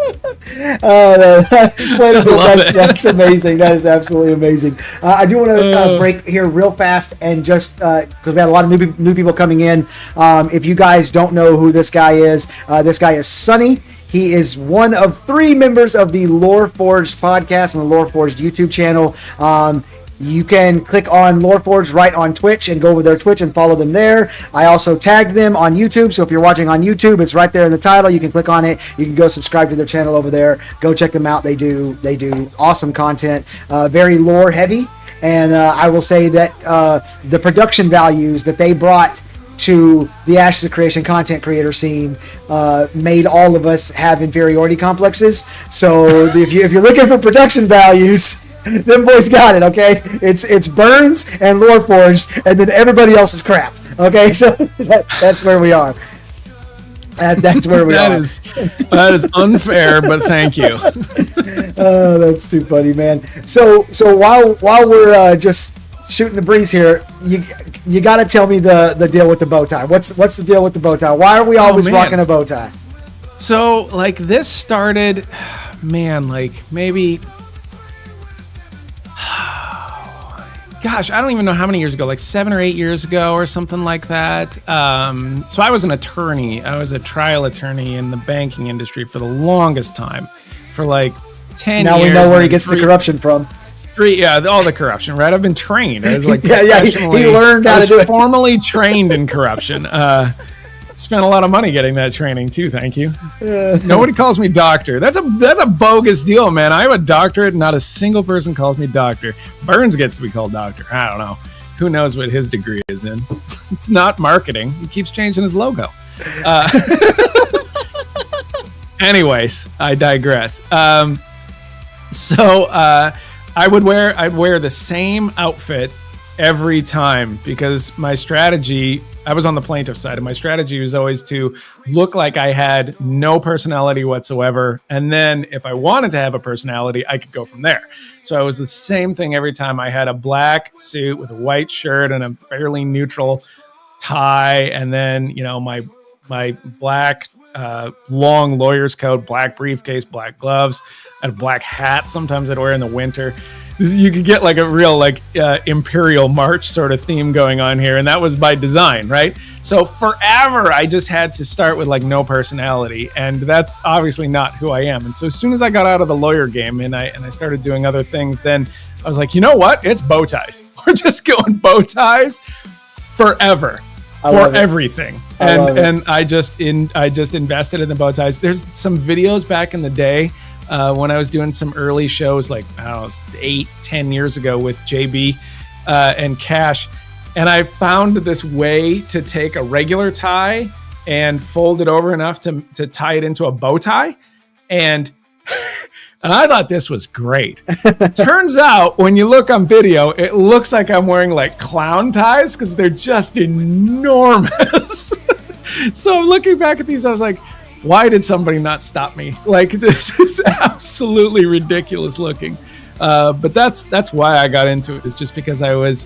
Speaker 3: Planendorf, that's amazing. That is absolutely amazing. I do want to break here real fast and just because we had a lot of new people coming in. If you guys don't know who this guy is Sonny. He is one of 3 members of the Lore Forged podcast and the Lore Forged YouTube channel. You can click on Lore Forged right on Twitch and go over their Twitch and follow them there. I also tagged them on YouTube, so if you're watching on YouTube, it's right there in the title. You can click on it. You can go subscribe to their channel over there. Go check them out. They do awesome content, very lore heavy. And I will say that the production values that they brought to the Ashes of Creation content creator scene made all of us have inferiority complexes. So if you're looking for production values, them boys got it. Okay, it's Burns and Lore Forged, and then everybody else is crap. Okay, so that's where we are. That's where we are.
Speaker 4: That is unfair, but thank you.
Speaker 3: Oh, that's too funny, man. So while we're just shooting the breeze here, you got to tell me the deal with the bow tie. What's the deal with the bow tie? Why are we always rocking a bow tie?
Speaker 4: So like this started, man, like maybe, gosh, I don't even know how many years ago, like 7 or 8 years ago or something like that. So I was an attorney. I was a trial attorney in the banking industry for the longest time, for like 10 years.
Speaker 3: Now we know where he gets the corruption from.
Speaker 4: All the corruption, right? I've been trained. I was like,
Speaker 3: he learned how to do it.
Speaker 4: Formally trained in corruption. Spent a lot of money getting that training too. Thank you. Nobody calls me doctor. That's a bogus deal, man. I have a doctorate, and not a single person calls me doctor. Burns gets to be called doctor. I don't know. Who knows what his degree is in? It's not marketing. He keeps changing his logo. Anyways, I digress. I'd wear the same outfit every time, because my strategy, I was on the plaintiff side, and my strategy was always to look like I had no personality whatsoever. And then if I wanted to have a personality, I could go from there. So it was the same thing every time. I had a black suit with a white shirt and a fairly neutral tie. And then, my black long lawyer's coat, black briefcase, black gloves, and a black hat. Sometimes I'd wear in the winter. You could get like a real Imperial March sort of theme going on here, and that was by design, right? So forever I just had to start with like no personality, and that's obviously not who I am. And so as soon as I got out of the lawyer game and I started doing other things, then I was like, you know what? It's bow ties. We're just going bow ties forever for everything. And I just invested in the bow ties. There's some videos back in the day when I was doing some early shows, like I don't know, 8-10 years ago with JB and Cash. And I found this way to take a regular tie and fold it over enough to tie it into a bow tie. And I thought this was great. Turns out when you look on video, it looks like I'm wearing like clown ties because they're just enormous. So I'm looking back at these, I was like, why did somebody not stop me? Like, this is absolutely ridiculous looking. But that's why I got into it, is just because I was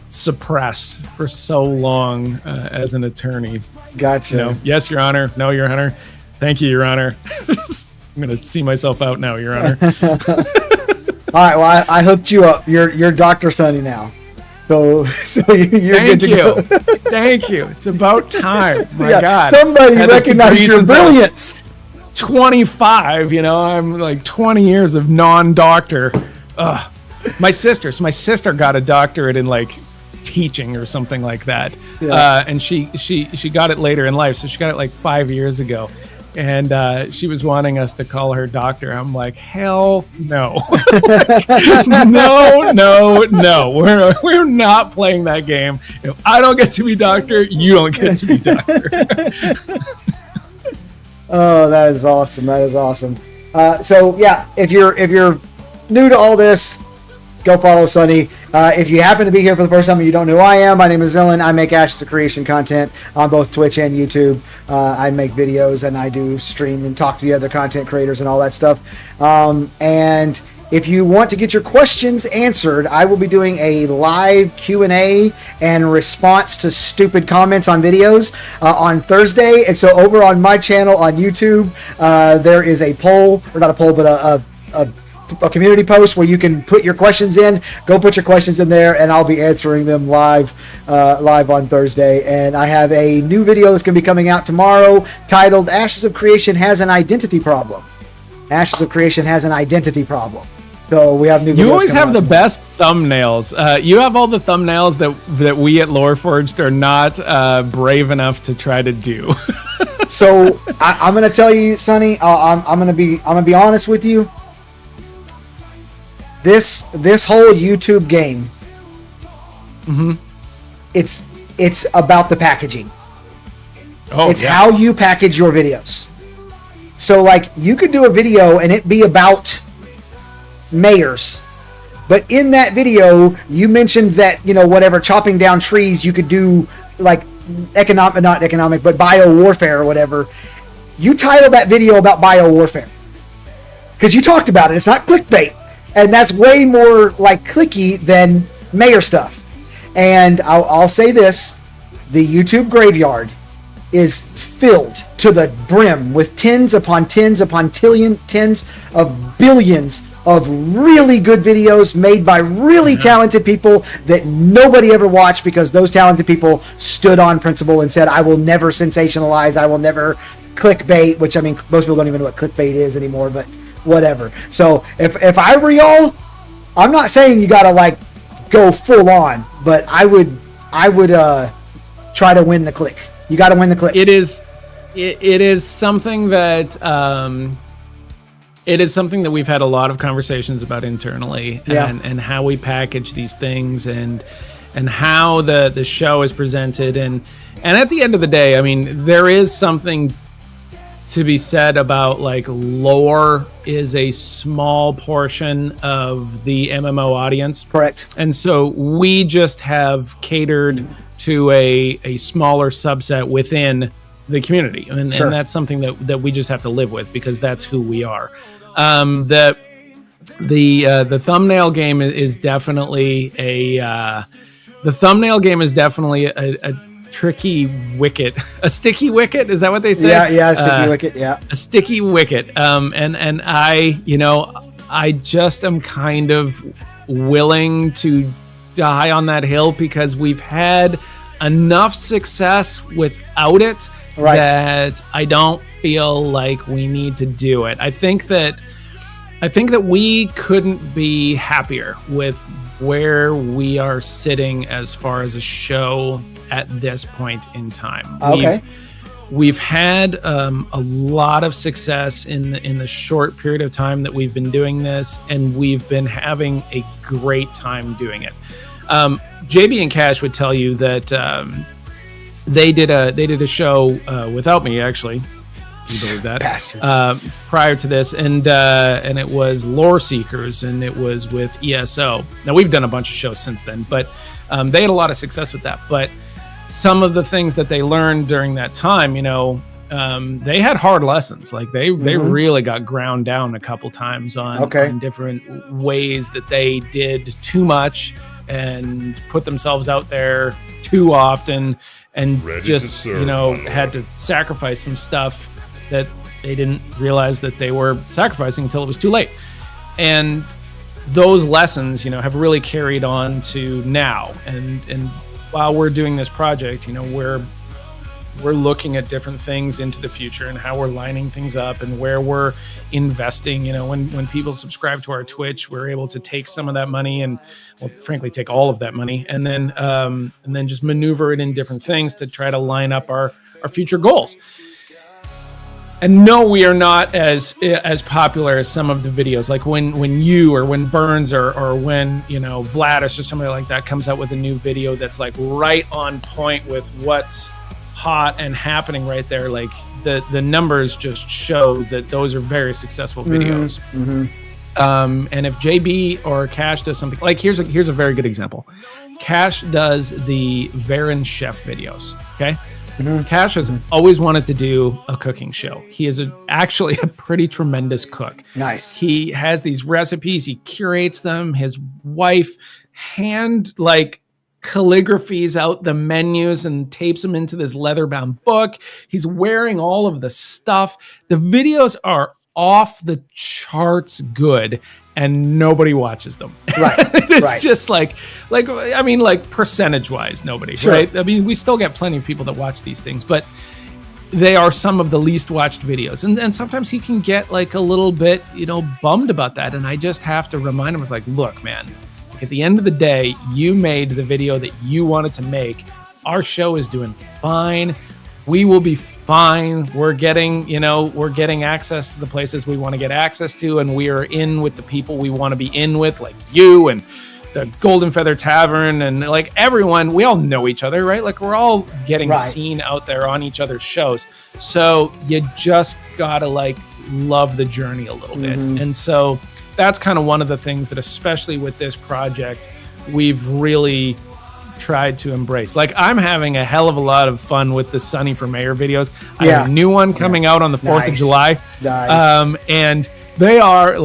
Speaker 4: suppressed for so long as an attorney.
Speaker 3: Gotcha.
Speaker 4: You know, yes, Your Honor. No, Your Honor. Thank you, Your Honor. I'm going to see myself out now, Your Honor.
Speaker 3: All right. Well, I hooked you up. You're Dr. Sonny now. So you're
Speaker 4: Thank
Speaker 3: good to
Speaker 4: you.
Speaker 3: go.
Speaker 4: Thank you. It's about time. My God.
Speaker 3: Somebody
Speaker 4: Had this
Speaker 3: recognized
Speaker 4: degree
Speaker 3: your
Speaker 4: since I was
Speaker 3: brilliance.
Speaker 4: 25, you know, I'm like 20 years of non-doctor. My sister got a doctorate in like teaching or something like that.
Speaker 3: Yeah.
Speaker 4: And she got it later in life. So she got it like 5 years ago. And she was wanting us to call her doctor. I'm like, hell no. No. We're not playing that game. If I don't get to be doctor, you don't get to be doctor.
Speaker 3: Oh, that is awesome. That is awesome. So yeah, if you're new to all this, go follow Sonny. If you happen to be here for the first time and you don't know who I am, my name is Zillan. I make Ashes of Creation content on both Twitch and YouTube. I make videos and I do stream and talk to the other content creators and all that stuff. And if you want to get your questions answered, I will be doing a live Q&A and response to stupid comments on videos on Thursday. And so over on my channel on YouTube, there is a poll, or not a poll, but a community post where you can put your questions in. Go put your questions in there, and I'll be answering them live on Thursday. And I have a new video that's going to be coming out tomorrow titled Ashes of Creation Has an Identity Problem. Ashes of Creation has an identity problem. So we have new videos.
Speaker 4: You always have the
Speaker 3: tomorrow.
Speaker 4: best thumbnails. You have all the thumbnails that we at Loreforged are not brave enough to try to do.
Speaker 3: So I'm going to tell you, Sonny, I'm going to be honest with you. This whole YouTube game, it's about the packaging. It's how you package your videos. So like you could do a video and it be about mayors, but in that video you mentioned that, you know, whatever, chopping down trees, you could do like not economic, but bio warfare or whatever. You title that video about bio warfare because you talked about it. It's not clickbait. And that's way more like clicky than mayor stuff. And I'll say this, the YouTube graveyard is filled to the brim with tens upon tens upon tens of billions of really good videos made by really talented people that nobody ever watched because those talented people stood on principle and said, I will never sensationalize, I will never clickbait, which I mean, most people don't even know what clickbait is anymore, but whatever. So if I were y'all, I'm not saying you gotta like go full on, but I would try to win the click. You got to win the click.
Speaker 4: It is something that we've had a lot of conversations about internally, and how we package these things and how the show is presented, and at the end of the day, I mean, there is something to be said about like lore is a small portion of the MMO audience.
Speaker 3: Correct.
Speaker 4: And so we just have catered to a smaller subset within the community. And that's something that we just have to live with because that's who we are. The thumbnail game is definitely a tricky wicket, a sticky wicket. Is that what they say?
Speaker 3: Yeah, a sticky wicket. Yeah,
Speaker 4: a sticky wicket. And I just am kind of willing to die on that hill because we've had enough success without it that I don't feel like we need to do it. I think that I think that we couldn't be happier with where we are sitting as far as a show at this point in time.
Speaker 3: Okay.
Speaker 4: We've had a lot of success in the short period of time that we've been doing this, and we've been having a great time doing it. JB and Cash would tell you that they did a show without me, actually. Can you believe that?
Speaker 3: Bastards.
Speaker 4: Prior to this, and it was Lore Seekers, and it was with ESO. Now we've done a bunch of shows since then, but they had a lot of success with that. But some of the things that they learned during that time, they had hard lessons. Like they really got ground down a couple times on different ways that they did too much and put themselves out there too often, and just had to sacrifice some stuff that they didn't realize that they were sacrificing until it was too late. And those lessons, have really carried on to now. And while we're doing this project, we're looking at different things into the future and how we're lining things up and where we're investing. When people subscribe to our Twitch, we're able to take some of that money and, well, frankly, take all of that money and then just maneuver it in different things to try to line up our future goals. And no, we are not as popular as some of the videos. Like when you or when Burns or when Vladis or somebody like that comes out with a new video that's like right on point with what's hot and happening right there. Like the numbers just show that those are very successful videos. And if JB or Cash does something like here's a very good example. Cash does the Varen Chef videos. Okay. Cash has always wanted to do a cooking show. He is actually a pretty tremendous cook.
Speaker 3: Nice.
Speaker 4: He has these recipes. He curates them. His wife calligraphies out the menus and tapes them into this leather-bound book. He's wearing all of the stuff. The videos are off the charts good, and nobody watches them.
Speaker 3: Right.
Speaker 4: It's just like percentage-wise, nobody.
Speaker 3: Sure.
Speaker 4: Right? I mean, we still get plenty of people that watch these things, but they are some of the least watched videos. And sometimes he can get like a little bit, bummed about that. And I just have to remind him, it's like, look, man, at the end of the day, you made the video that you wanted to make. Our show is doing fine. We will be fine. We're getting access to the places we want to get access to, and we are in with the people we want to be in with, like you and the Golden Feather Tavern and like everyone. We all know each other, right? Like we're all getting seen out there on each other's shows. So you just gotta love the journey a little bit. And so that's kind of one of the things that, especially with this project, we've really tried to embrace. Like I'm having a hell of a lot of fun with the Sunny for Mayor videos. I have a new one coming out on the 4th of July.
Speaker 3: Nice.
Speaker 4: And they are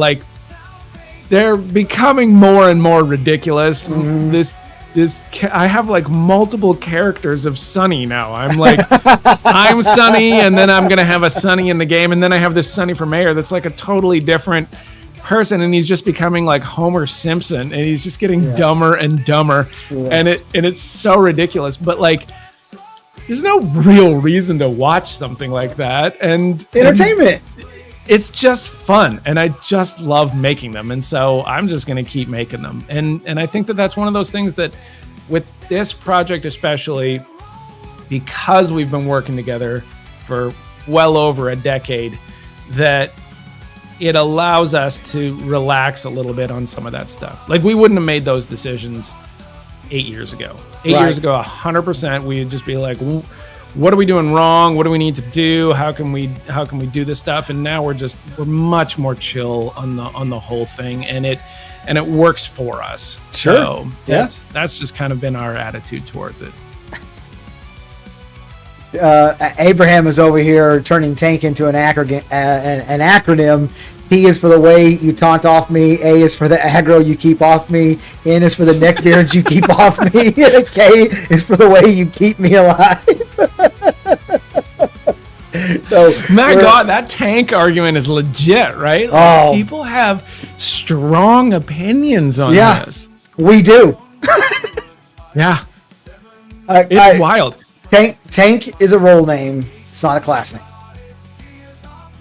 Speaker 4: they're becoming more and more ridiculous. I have multiple characters of Sunny now. I'm I'm Sunny, and then I'm gonna have a Sunny in the game, and then I have this Sunny for Mayor that's like a totally different person, and he's just becoming like Homer Simpson, and he's just getting dumber and dumber, and it's so ridiculous. But there's no real reason to watch something like that, and
Speaker 3: entertainment.
Speaker 4: It's just fun, and I just love making them, and so I'm just going to keep making them. And I think that that's one of those things that, with this project especially, because we've been working together for well over a decade, that it allows us to relax a little bit on some of that stuff. Like we wouldn't have made those decisions 8 years ago. 8 years ago, 100%, we'd just be like, what are we doing wrong? What do we need to do? How can we do this stuff? And now we're much more chill on the whole thing, and it works for us.
Speaker 3: Sure.
Speaker 4: So that's just kind of been our attitude towards it.
Speaker 3: Abraham is over here turning tank into an acronym. T is for the way you taunt off me. A is for the aggro you keep off me. N is for the neckbeards you keep off me. K is for the way you keep me alive. So,
Speaker 4: my God, that tank argument is legit, right? People have strong opinions on this.
Speaker 3: We do.
Speaker 4: Yeah. It's wild.
Speaker 3: Tank is a role name. It's not a class name.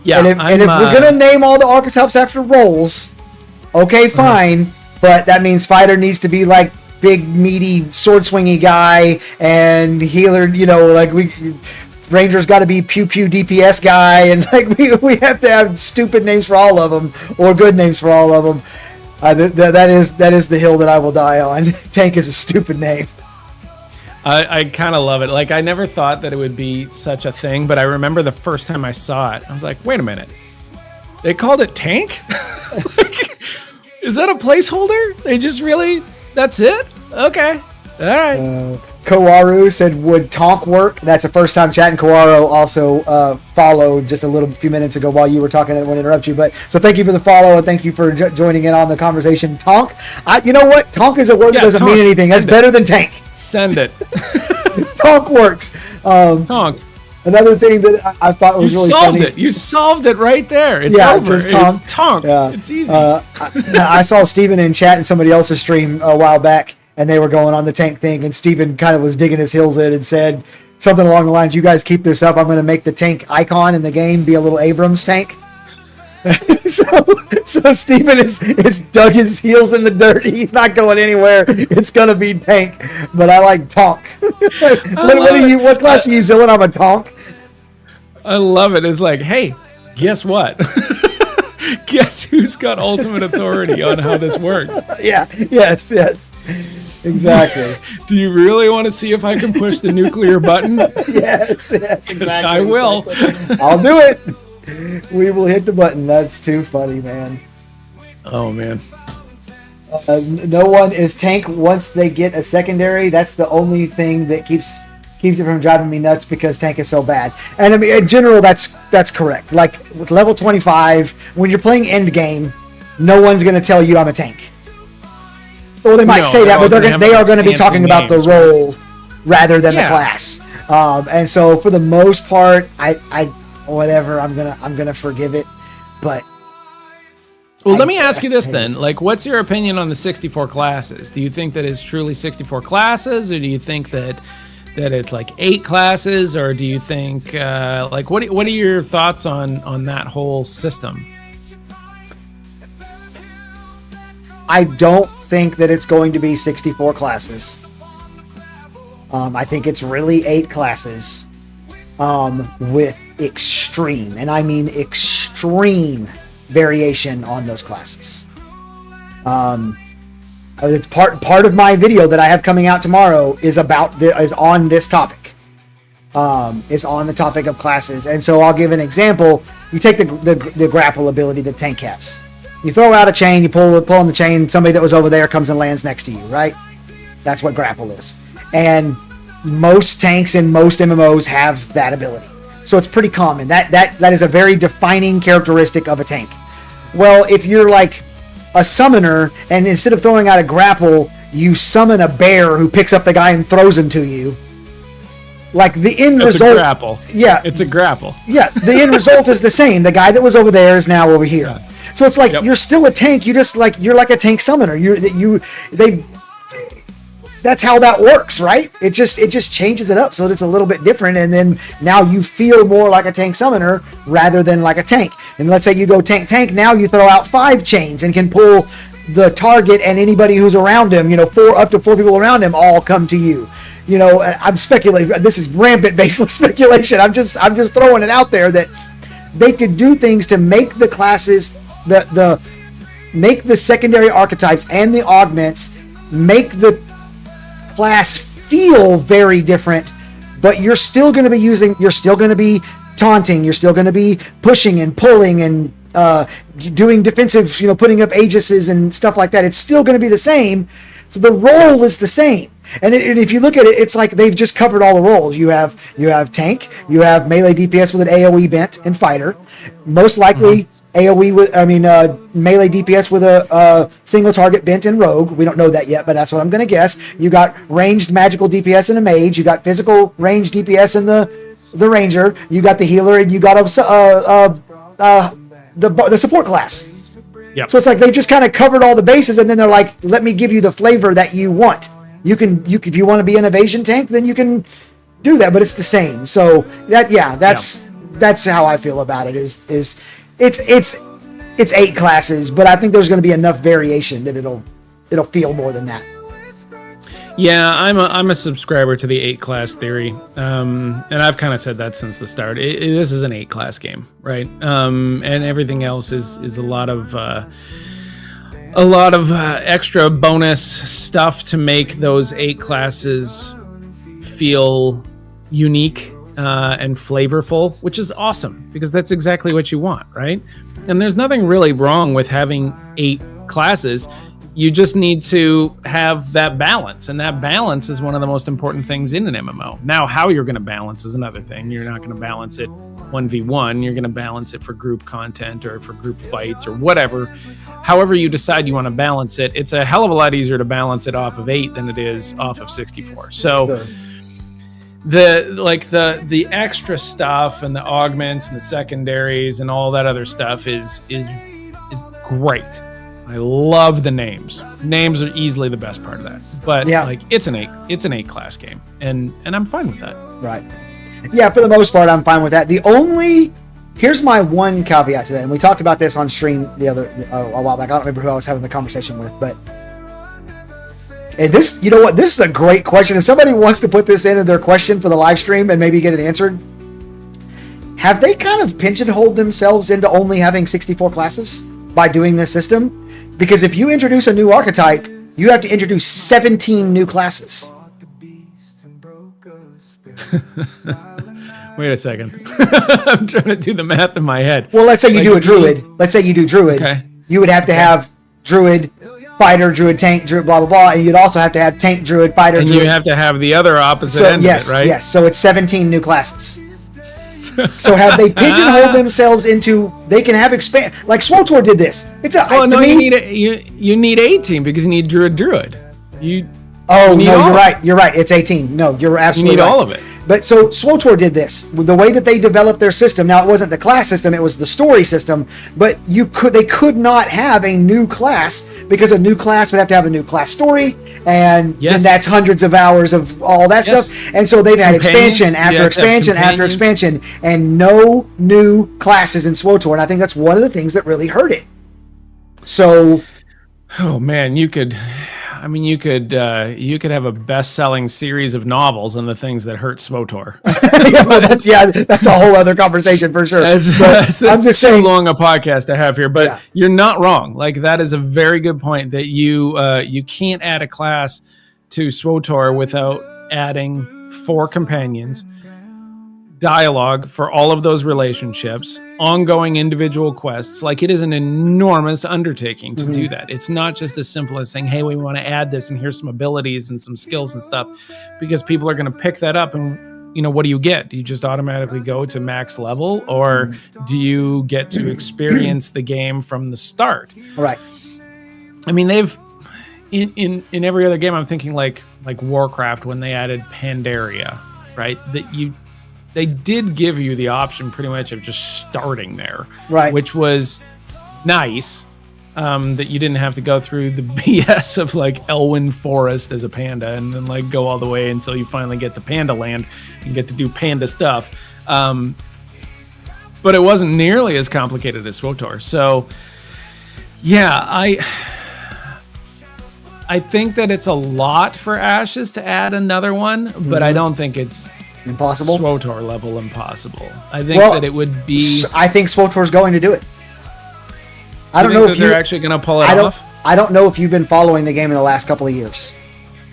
Speaker 4: Yeah,
Speaker 3: and if we're gonna name all the archetypes after roles, okay, fine. But that means fighter needs to be like big, meaty, sword swingy guy, and healer. Like Ranger's got to be pew pew DPS guy, and like we have to have stupid names for all of them or good names for all of them. That is the hill that I will die on. Tank is a stupid name.
Speaker 4: I kind of love it. Like, I never thought that it would be such a thing, but I remember the first time I saw it, I was like, wait a minute. They called it Tank? Like, is that a placeholder? They just really, that's it? Okay. All right.
Speaker 3: Kawaru said, would Tonk work? That's the first time chatting. Kawaru also followed just a few minutes ago while you were talking. I didn't want to interrupt you, but so thank you for the follow and thank you for joining in on the conversation. Tonk, you know what? Tonk is a word that doesn't mean anything. That's better than Tank.
Speaker 4: Send it.
Speaker 3: Tonk works.
Speaker 4: Tonk.
Speaker 3: Another thing that I thought was really funny.
Speaker 4: You solved it right there. It's over.
Speaker 3: Just Tonk.
Speaker 4: It's Tonk.
Speaker 3: Yeah.
Speaker 4: It's easy.
Speaker 3: I saw Steven in chat in somebody else's stream a while back, and they were going on the Tank thing, and Steven kind of was digging his heels in and said something along the lines, you guys keep this up, I'm going to make the tank icon in the game be a little Abrams tank. so Steven is dug his heels in the dirt. He's not going anywhere. It's going to be Tank, but I like Tonk. What class are you, Zillin? I'm a Tonk.
Speaker 4: I love it. It's like, hey, guess what? Guess who's got ultimate authority on how this works?
Speaker 3: Yeah. Yes. Exactly.
Speaker 4: Do you really want to see if I can push the nuclear button?
Speaker 3: Yes, exactly.
Speaker 4: I will.
Speaker 3: Exactly. I'll do it. We will hit the button. That's too funny, man.
Speaker 4: Oh, man.
Speaker 3: No one is Tank once they get a secondary. That's the only thing that keeps it from driving me nuts because Tank is so bad. And I mean, in general, that's correct. Like with level 25, when you're playing end game, no one's going to tell you I'm a tank. Well, they might say that, but they are going to be talking about the role rather than the class. And so for the most part, I whatever, I'm gonna forgive it. But
Speaker 4: let me ask you this then. Like, what's your opinion on the 64 classes? Do you think that it's truly 64 classes, or do you think that it's like 8 classes, or do you think like what are your thoughts on that whole system?
Speaker 3: I don't think that it's going to be 64 classes. I think it's really 8 classes with extreme, and I mean extreme variation on those classes. It's part of my video that I have coming out tomorrow is on this topic. Is on the topic of classes, and so I'll give an example. You take the grapple ability that Tank has. You throw out a chain, you pull on the chain, somebody that was over there comes and lands next to you, right? That's what grapple is. And most tanks in most MMOs have that ability. So it's pretty common. That is a very defining characteristic of a tank. Well, if you're like a summoner and instead of throwing out a grapple, you summon a bear who picks up the guy and throws him to you. Like the end result.
Speaker 4: It's a grapple.
Speaker 3: Yeah.
Speaker 4: It's a grapple.
Speaker 3: Yeah. The end result is the same. The guy that was over there is now over here. Yeah. So it's like you're still a tank. You're like a tank summoner. That's how that works, right? It just changes it up so that it's a little bit different, and then now you feel more like a tank summoner rather than like a tank. And let's say you go tank. Now you throw out 5 chains and can pull the target and anybody who's around him. Up to 4 people around him all come to you. I'm speculating. This is rampant baseless speculation. I'm just throwing it out there that they could do things to make the classes make the secondary archetypes and the augments make the class feel very different, but you're still going to be taunting, you're still going to be pushing and pulling and doing defensive, putting up aegises and stuff like that. It's still going to be the same. So the role is the same. And if you look at it, it's like they've just covered all the roles. You have tank, you have melee DPS with an AoE bent and fighter, most likely melee DPS with a single target bent and rogue. We don't know that yet, but that's what I'm going to guess. You got ranged magical DPS in a mage. You got physical ranged DPS in the ranger. You got the healer, and you got the support class. Yep. So it's like they just kind of covered all the bases, and then they're like, "Let me give you the flavor that you want. If you want to be an evasion tank, then you can do that, but it's the same." So that's that's how I feel about it. Is it's 8 classes, but I think there's going to be enough variation that it'll feel more than that.
Speaker 4: Yeah, I'm a subscriber to the 8 class theory, and I've kind of said that since the start. This is an 8 class game, right? And everything else is a lot of extra bonus stuff to make those 8 classes feel unique and flavorful, which is awesome because that's exactly what you want, right? And there's nothing really wrong with having 8 classes. You just need to have that balance, and that balance is one of the most important things in an MMO. Now, how you're going to balance is another thing. You're not going to balance it 1v1. You're going to balance it for group content or for group fights or whatever. However you decide you want to balance it, it's a hell of a lot easier to balance it off of 8 than it is off of 64. So
Speaker 3: Sure.
Speaker 4: the extra stuff and the augments and the secondaries and all that other stuff is great. I love the names. Names are easily the best part of that. But
Speaker 3: Yeah.
Speaker 4: like it's an 8 class game, and I'm fine with that.
Speaker 3: Right. Yeah, for the most part, I'm fine with that. Here's my one caveat to that, and we talked about this on stream a while back. I don't remember who I was having the conversation with, but and this, you know what? This is a great question. If somebody wants to put this into their question for the live stream and maybe get it answered, have they kind of pigeonholed themselves into only having 64 classes by doing this system? Because if you introduce a new archetype, you have to introduce 17 new classes.
Speaker 4: Wait a second. I'm trying to do the math in my head.
Speaker 3: Well, let's say you do a druid. Let's say you do druid.
Speaker 4: Okay.
Speaker 3: You would have to have druid, fighter, druid, tank, druid, blah, blah, blah. And you'd also have to have tank, druid, fighter,
Speaker 4: And
Speaker 3: druid.
Speaker 4: you have to have the other opposite end
Speaker 3: yes,
Speaker 4: of it, right?
Speaker 3: Yes, so it's 17 new classes. So have they pigeonholed themselves into, they can have expand, like SWTOR did this.
Speaker 4: You need 18 because you need druid. You need
Speaker 3: You're
Speaker 4: all.
Speaker 3: right. You're right. It's 18. No, you're absolutely
Speaker 4: need
Speaker 3: right.
Speaker 4: all of it.
Speaker 3: But so SWTOR did this. The way that they developed their system, now it wasn't the class system, it was the story system, but they could not have a new class because a new class would have to have a new class story, and then that's hundreds of hours of all that stuff. And so they've had expansion after expansion after expansion, and no new classes in SWTOR, and I think that's one of the things that really hurt it. So,
Speaker 4: oh man, you could have a best-selling series of novels on the things that hurt SWTOR.
Speaker 3: that's a whole other conversation for sure.
Speaker 4: That's
Speaker 3: I'm just saying,
Speaker 4: too long a podcast to have here, but you're not wrong. Like that is a very good point that you can't add a class to SWTOR without adding 4 companions, dialogue for all of those relationships, ongoing individual quests. Like it is an enormous undertaking to do that. It's not just as simple as saying, hey, we want to add this and here's some abilities and some skills and stuff, because people are going to pick that up and what do you get? Do you just automatically go to max level, or do you get to experience the game from the start?
Speaker 3: Right.
Speaker 4: I mean, they've in every other game, I'm thinking like Warcraft when they added Pandaria, right? They did give you the option pretty much of just starting there,
Speaker 3: right?
Speaker 4: Which was nice, that you didn't have to go through the BS of like Elwyn Forest as a panda and then like go all the way until you finally get to Panda Land and get to do panda stuff. But it wasn't nearly as complicated as SWTOR. So yeah, I think that it's a lot for Ashes to add another one, but I don't think it's
Speaker 3: impossible.
Speaker 4: SWTOR level impossible. I think that it would be.
Speaker 3: I think SWTOR is going to do it. I don't know if
Speaker 4: they're actually going to pull it off.
Speaker 3: I don't know if you've been following the game in the last couple of years.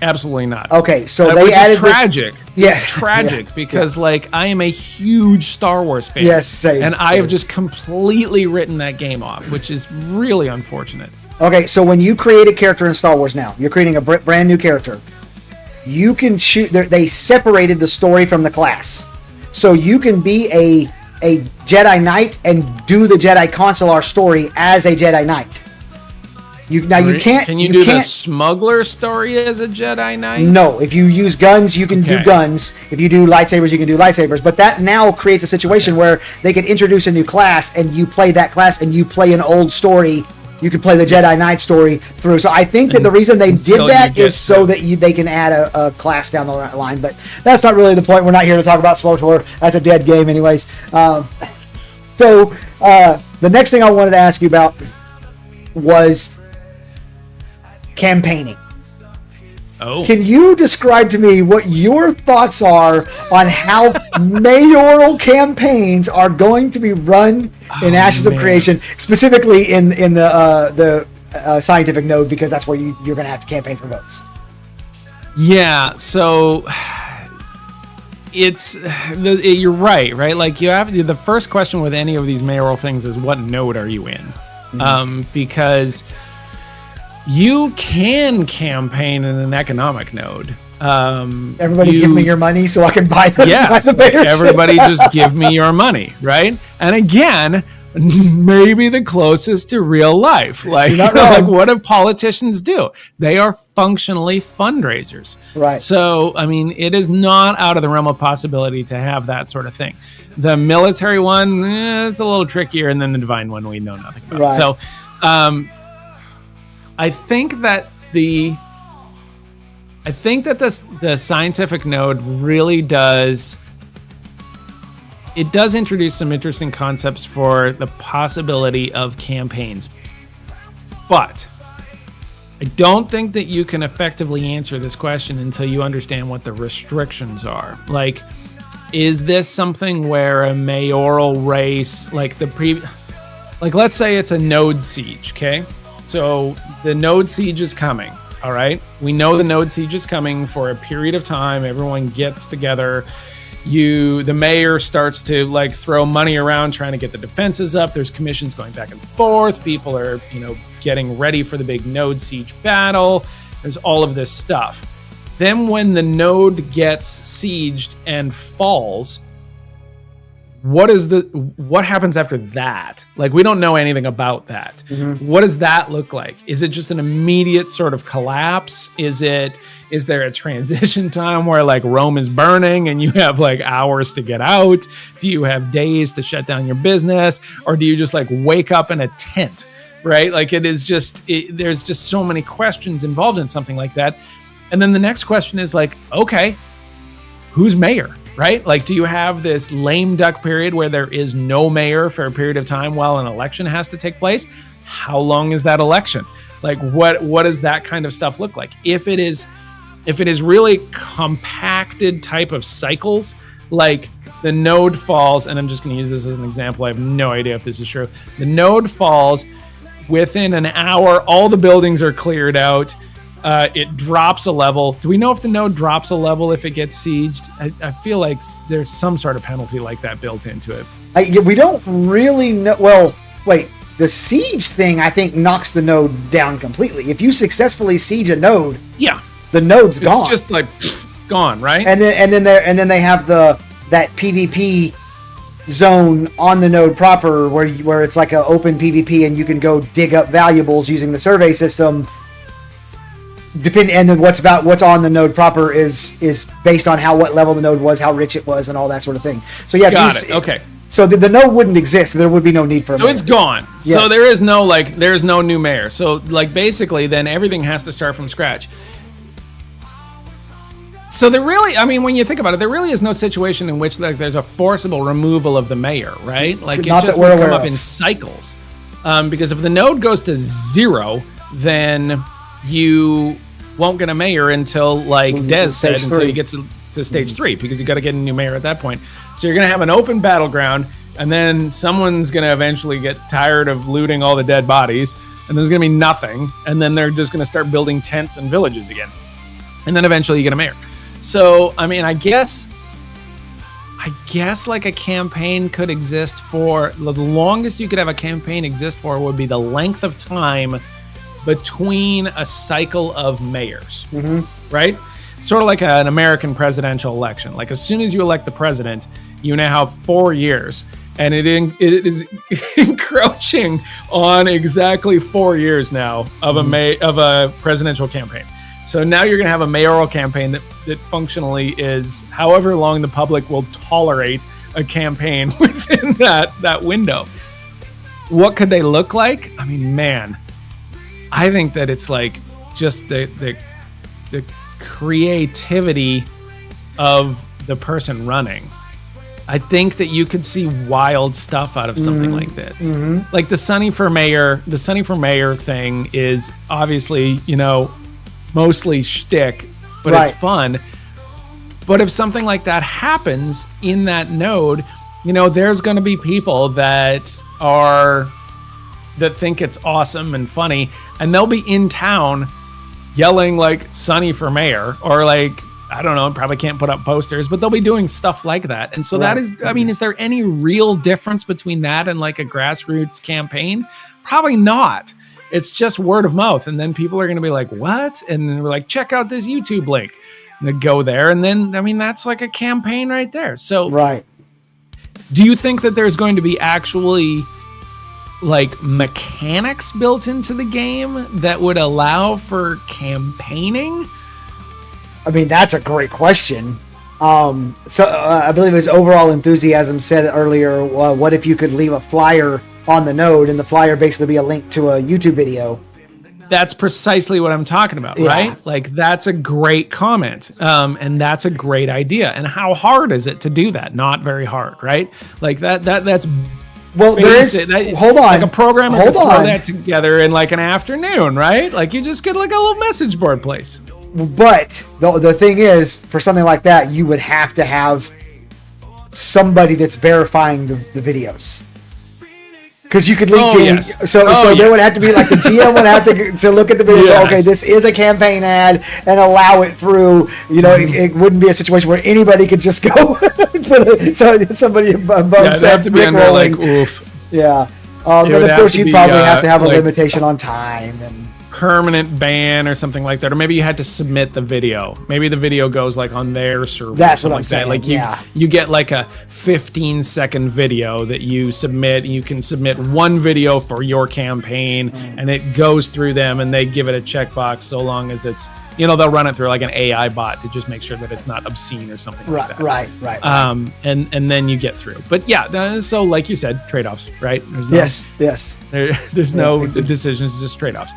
Speaker 4: Absolutely not.
Speaker 3: Okay, so they added
Speaker 4: tragic.
Speaker 3: Yeah,
Speaker 4: it's tragic because like I am a huge Star Wars fan.
Speaker 3: Yes, same.
Speaker 4: And I have just completely written that game off, which is really unfortunate.
Speaker 3: Okay, so when you create a character in Star Wars now, you're creating a brand new character. You can choose. They separated the story from the class, so you can be a Jedi Knight and do the Jedi Consular story as a Jedi Knight. You can't.
Speaker 4: Can you do the smuggler story as a Jedi Knight?
Speaker 3: No. If you use guns, you can do guns. If you do lightsabers, you can do lightsabers. But that now creates a situation where they could introduce a new class, and you play that class, and you play an old story you could play the Jedi Knight story through. So I think that the reason they did that is so that they can add a class down the line. But that's not really the point. We're not here to talk about SWTOR. That's a dead game anyways. So the next thing I wanted to ask you about was campaigning.
Speaker 4: Oh.
Speaker 3: Can you describe to me what your thoughts are on how mayoral campaigns are going to be run in Ashes of Creation, specifically in the scientific node, because that's where you're going to have to campaign for votes?
Speaker 4: Yeah, so you're right? Like you have to, the first question with any of these mayoral things is what node are you in? Because you can campaign in an economic node.
Speaker 3: Everybody give me your money so I can buy the mayorship.
Speaker 4: Everybody just give me your money, right? And again, maybe the closest to real life. Like what do politicians do? They are functionally fundraisers.
Speaker 3: Right. So,
Speaker 4: I mean, it is not out of the realm of possibility to have that sort of thing. The military one, it's a little trickier, and then the divine one we know nothing about.
Speaker 3: Right.
Speaker 4: So, I think that the scientific node really does introduce some interesting concepts for the possibility of campaigns. But I don't think that you can effectively answer this question until you understand what the restrictions are. Like, is this something where a mayoral race, like let's say it's a node siege, okay? So the node siege is coming, all right? We know the node siege is coming for a period of time. Everyone gets together. The mayor starts to like throw money around trying to get the defenses up. There's commissions going back and forth. People are, getting ready for the big node siege battle. There's all of this stuff. Then when the node gets sieged and falls, what happens after that? Like, we don't know anything about that. Mm-hmm. What does that look like? Is it just an immediate sort of collapse? Is there a transition time where like Rome is burning and you have like hours to get out? Do you have days to shut down your business? Or do you just like wake up in a tent, right? Like there's just so many questions involved in something like that. And then the next question is like, okay, who's mayor? Right? Like, do you have this lame duck period where there is no mayor for a period of time while an election has to take place? How long is that election? Like, what does that kind of stuff look like? If it is really compacted type of cycles, like the node falls, and I'm just going to use this as an example. I have no idea if this is true. The node falls within an hour. All the buildings are cleared out. It drops a level. Do we know if the node drops a level if it gets sieged? I feel like there's some sort of penalty like that built into it.
Speaker 3: We don't really know. Well, wait. The siege thing, I think, knocks the node down completely. If you successfully siege a node, the node's gone.
Speaker 4: It's just like gone, right?
Speaker 3: And then they have that PvP zone on the node proper where it's like an open PvP and you can go dig up valuables using the survey system. And then what's on the node proper is based on what level the node was, how rich it was, and all that sort of thing. So
Speaker 4: got it. Okay.
Speaker 3: So the node wouldn't exist. There would be no need for a mayor.
Speaker 4: So it's gone. Yes. So there's no new mayor. So like basically then everything has to start from scratch. So when you think about it, there really is no situation in which like there's a forcible removal of the mayor, right? Like it just would come up in cycles. Because if the node goes to 0, then you won't get a mayor until like Des said, until you get to stage 3, because you got to get a new mayor at that point. So you're going to have an open battleground, and then someone's going to eventually get tired of looting all the dead bodies, and there's going to be nothing, and then they're just going to start building tents and villages again. And then eventually you get a mayor. So, I mean, I guess like a campaign could exist for, the longest you could have a campaign exist for would be the length of time between a cycle of mayors, right? Sort of like an American presidential election. Like as soon as you elect the president, you now have 4 years, and it is encroaching on exactly 4 years now of a presidential campaign. So now you're going to have a mayoral campaign that functionally is however long the public will tolerate a campaign within that window. What could they look like? I mean, man. I think that it's like just the creativity of the person running. I think that you could see wild stuff out of something like this. Like the Sunny for Mayor thing is obviously, mostly shtick, but it's fun. But if something like that happens in that node, there's going to be people that think it's awesome and funny, and they'll be in town yelling like Sunny for Mayor, or like, I don't know, probably can't put up posters, but they'll be doing stuff like that. And so that is, is there any real difference between that and like a grassroots campaign? Probably not. It's just word of mouth. And then people are going to be like, what? And then we're like, check out this YouTube link. And they go there. And then, that's like a campaign right there. So do you think that there's going to be actually like mechanics built into the game that would allow for campaigning?
Speaker 3: That's a great question. I believe his overall enthusiasm said earlier, what if you could leave a flyer on the node, and the flyer basically be a link to a YouTube video?
Speaker 4: That's precisely what I'm talking about, right? Like, that's a great comment. And that's a great idea. And how hard is it to do that? Not very hard, right? Like that's
Speaker 3: well, there is. Hold on.
Speaker 4: Like a programmer could throw that together in like an afternoon, right? Like you just get like a little message board place.
Speaker 3: But the thing is, for something like that, you would have to have somebody that's verifying the videos. Because you could link there would have to be like the GM would have to look at the video. Yes. Okay, this is a campaign ad, and allow it through. It wouldn't be a situation where anybody could just go put somebody above.
Speaker 4: It'd have to be under like oof.
Speaker 3: Yeah, and of course you'd probably have to have a limitation on time and
Speaker 4: permanent ban or something like that, or maybe you had to submit the video. Maybe the video goes like on their server.
Speaker 3: That's what I'm saying.
Speaker 4: Like you get like a 15-second video that you submit. You can submit one video for your campaign, and it goes through them, and they give it a checkbox so long as it's they'll run it through like an AI bot to just make sure that it's not obscene or something like that. Right. And then you get through. But so like you said, trade-offs, right?
Speaker 3: Yes.
Speaker 4: There's no decisions, just trade-offs.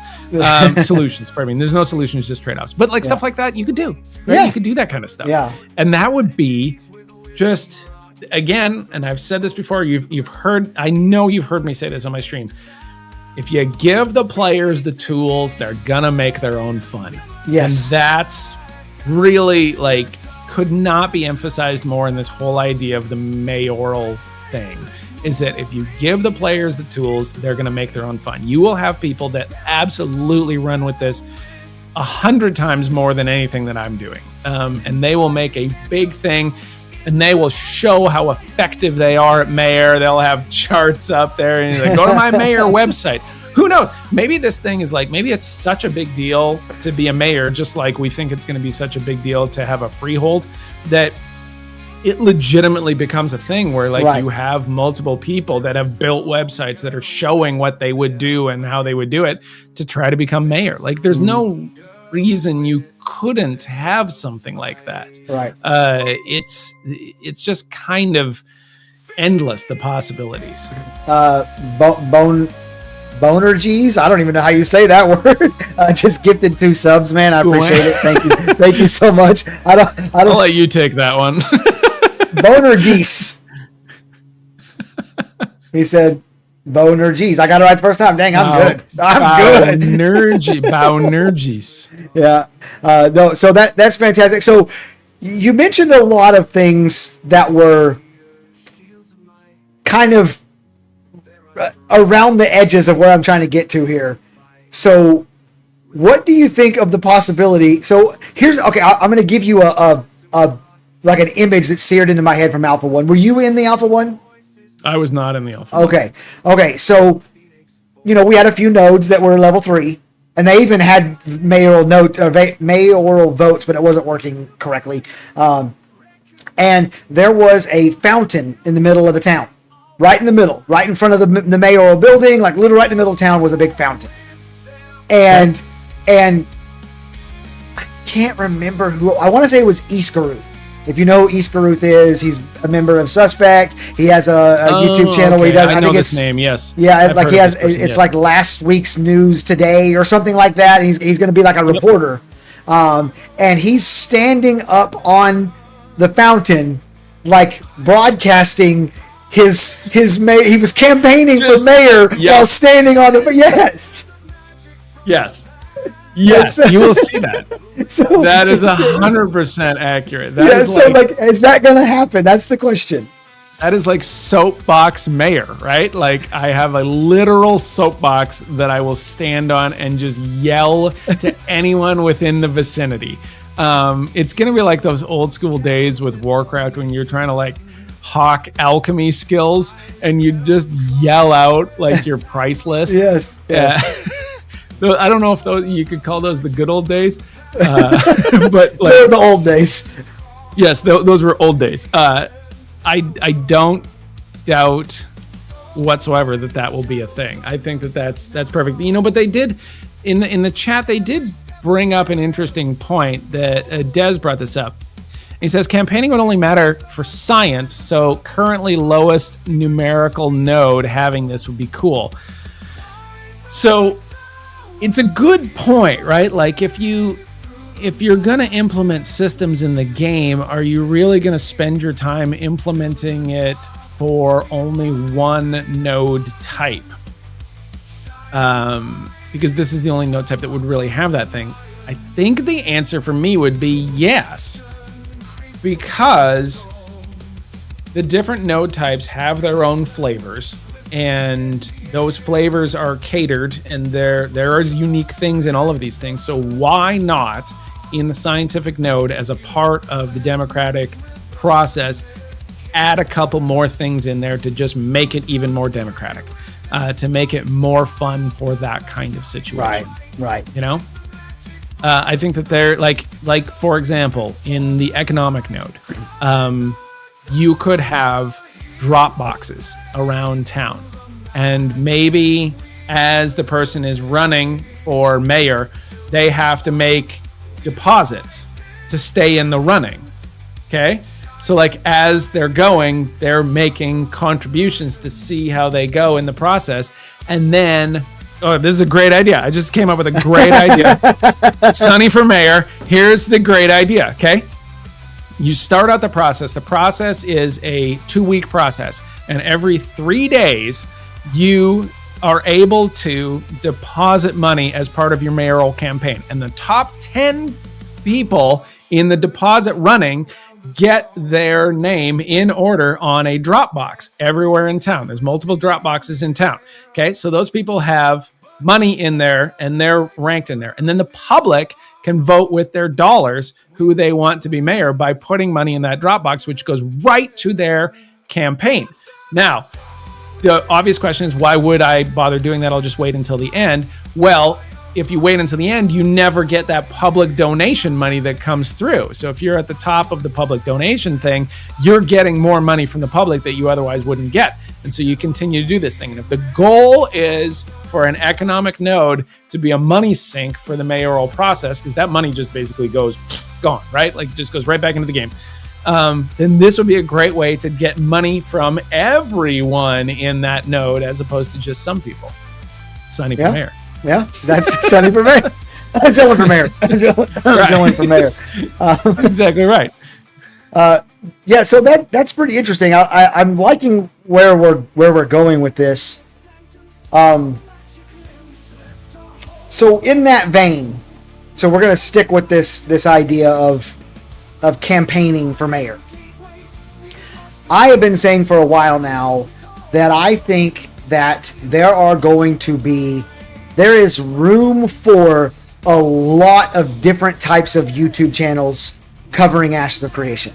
Speaker 4: Solutions. There's no solutions, just trade-offs. But like stuff like that, you could do. Right? Yeah. You could do that kind of stuff.
Speaker 3: Yeah.
Speaker 4: And that would be just, again, and I've said this before. I know you've heard me say this on my stream. If you give the players the tools, they're gonna make their own fun.
Speaker 3: Yes.
Speaker 4: And that's really could not be emphasized more in this whole idea of the mayoral thing, is that if you give the players the tools, they're going to make their own fun. You will have people that absolutely run with this 100 times more than anything that I'm doing. And they will make a big thing, and they will show how effective they are at Mayor. They'll have charts up there, and go to my Mayor website. Who knows? Maybe this thing is maybe it's such a big deal to be a mayor, just like we think it's going to be such a big deal to have a freehold, that it legitimately becomes a thing where you have multiple people that have built websites that are showing what they would do and how they would do it to try to become mayor. There's no reason you couldn't have something like that.
Speaker 3: Right.
Speaker 4: It's just kind of endless, the possibilities.
Speaker 3: Bonergies, I don't even know how you say that word. Just gifted 2 subs, man. I appreciate it. Thank you. Thank you so much. I'll
Speaker 4: let you take that one.
Speaker 3: Boner geese. He said Bonergies. I got it right the first time. Dang, I'm good. I'm good.
Speaker 4: Bonergies.
Speaker 3: Yeah. No, so that's fantastic. So you mentioned a lot of things that were kind of around the edges of where I'm trying to get to here. So what do you think of the possibility? So I'm going to give you a like an image that's seared into my head from Alpha 1. Were you in the Alpha 1?
Speaker 4: I was not in the Alpha 1.
Speaker 3: Okay. So, we had a few nodes that were level 3, and they even had mayoral votes, but it wasn't working correctly. And there was a fountain in the middle of the town. Right in the middle, right in front of the mayoral building, literally right in the middle of town was a big fountain. And I can't remember who, I want to say it was Iskaruth. If you know who Iscaruth is, he's a member of Suspect. He has a YouTube channel where he does.
Speaker 4: I know this name. Yes.
Speaker 3: Yeah,
Speaker 4: I've
Speaker 3: like
Speaker 4: heard
Speaker 3: he
Speaker 4: of
Speaker 3: has.
Speaker 4: this person,
Speaker 3: It's
Speaker 4: yes.
Speaker 3: like last week's news today or something like that. And he's going to be like a reporter, and he's standing up on the fountain, like broadcasting his he was campaigning for mayor while standing on the
Speaker 4: Yes, you will see that.
Speaker 3: So
Speaker 4: That is 100% accurate.
Speaker 3: Is that going to happen? That's the question.
Speaker 4: That is like soapbox mayor, right? Like I have a literal soapbox that I will stand on and just yell to anyone within the vicinity. It's going to be like those old school days with Warcraft when you're trying to like hawk alchemy skills and you just yell out like your price list.
Speaker 3: Yes.
Speaker 4: Yeah. I don't know if you could call those the good old days, but like,
Speaker 3: they're the old days.
Speaker 4: Yes, those were old days. I don't doubt whatsoever that will be a thing. I think that's perfect. But they did in the chat. They did bring up an interesting point that Des brought this up. He says campaigning would only matter for science, so currently lowest numerical node having this would be cool. So it's a good point, right? Like if you're going to implement systems in the game, are you really going to spend your time implementing it for only one node type? Because this is the only node type that would really have that thing. I think the answer for me would be yes, because the different node types have their own flavors, and those flavors are catered, and there are unique things in all of these things. So why not, in the scientific node, as a part of the democratic process, add a couple more things in there to just make it even more democratic, to make it more fun for that kind of situation.
Speaker 3: Right.
Speaker 4: I think that they're like for example, in the economic node, you could have drop boxes around town, and maybe as the person is running for mayor, they have to make deposits to stay in the running. Okay, so like as they're going, they're making contributions to see how they go in the process. And then this is a great idea. I just came up with a great idea. Sonny for mayor, here's the great idea. Okay, you start out the process. The process is a 2-week process, and every 3 days you are able to deposit money as part of your mayoral campaign. And the top 10 people in the deposit running get their name in order on a drop box everywhere in town. There's multiple drop boxes in town. Okay, so those people have money in there and they're ranked in there. And then the public can vote with their dollars who they want to be mayor by putting money in that drop box, which goes right to their campaign. Now, the obvious question is, why would I bother doing that? I'll just wait until the end. Well, if you wait until the end, you never get that public donation money that comes through. So if you're at the top of the public donation thing, you're getting more money from the public that you otherwise wouldn't get. And so you continue to do this thing. And if the goal is for an economic node to be a money sink for the mayoral process, because that money just basically goes gone, right? Like just goes right back into the game. Then this would be a great way to get money from everyone in that node as opposed to just some people. Sonny for mayor.
Speaker 3: Yeah, that's Sonny for mayor. That's Ellen for mayor. That's Ellen for mayor.
Speaker 4: Exactly right.
Speaker 3: Yeah, so that's pretty interesting. I'm liking where we're going with this. So in that vein, so we're gonna stick with this idea of campaigning for mayor. I have been saying for a while now that I think that there is room for a lot of different types of YouTube channels covering Ashes of Creation.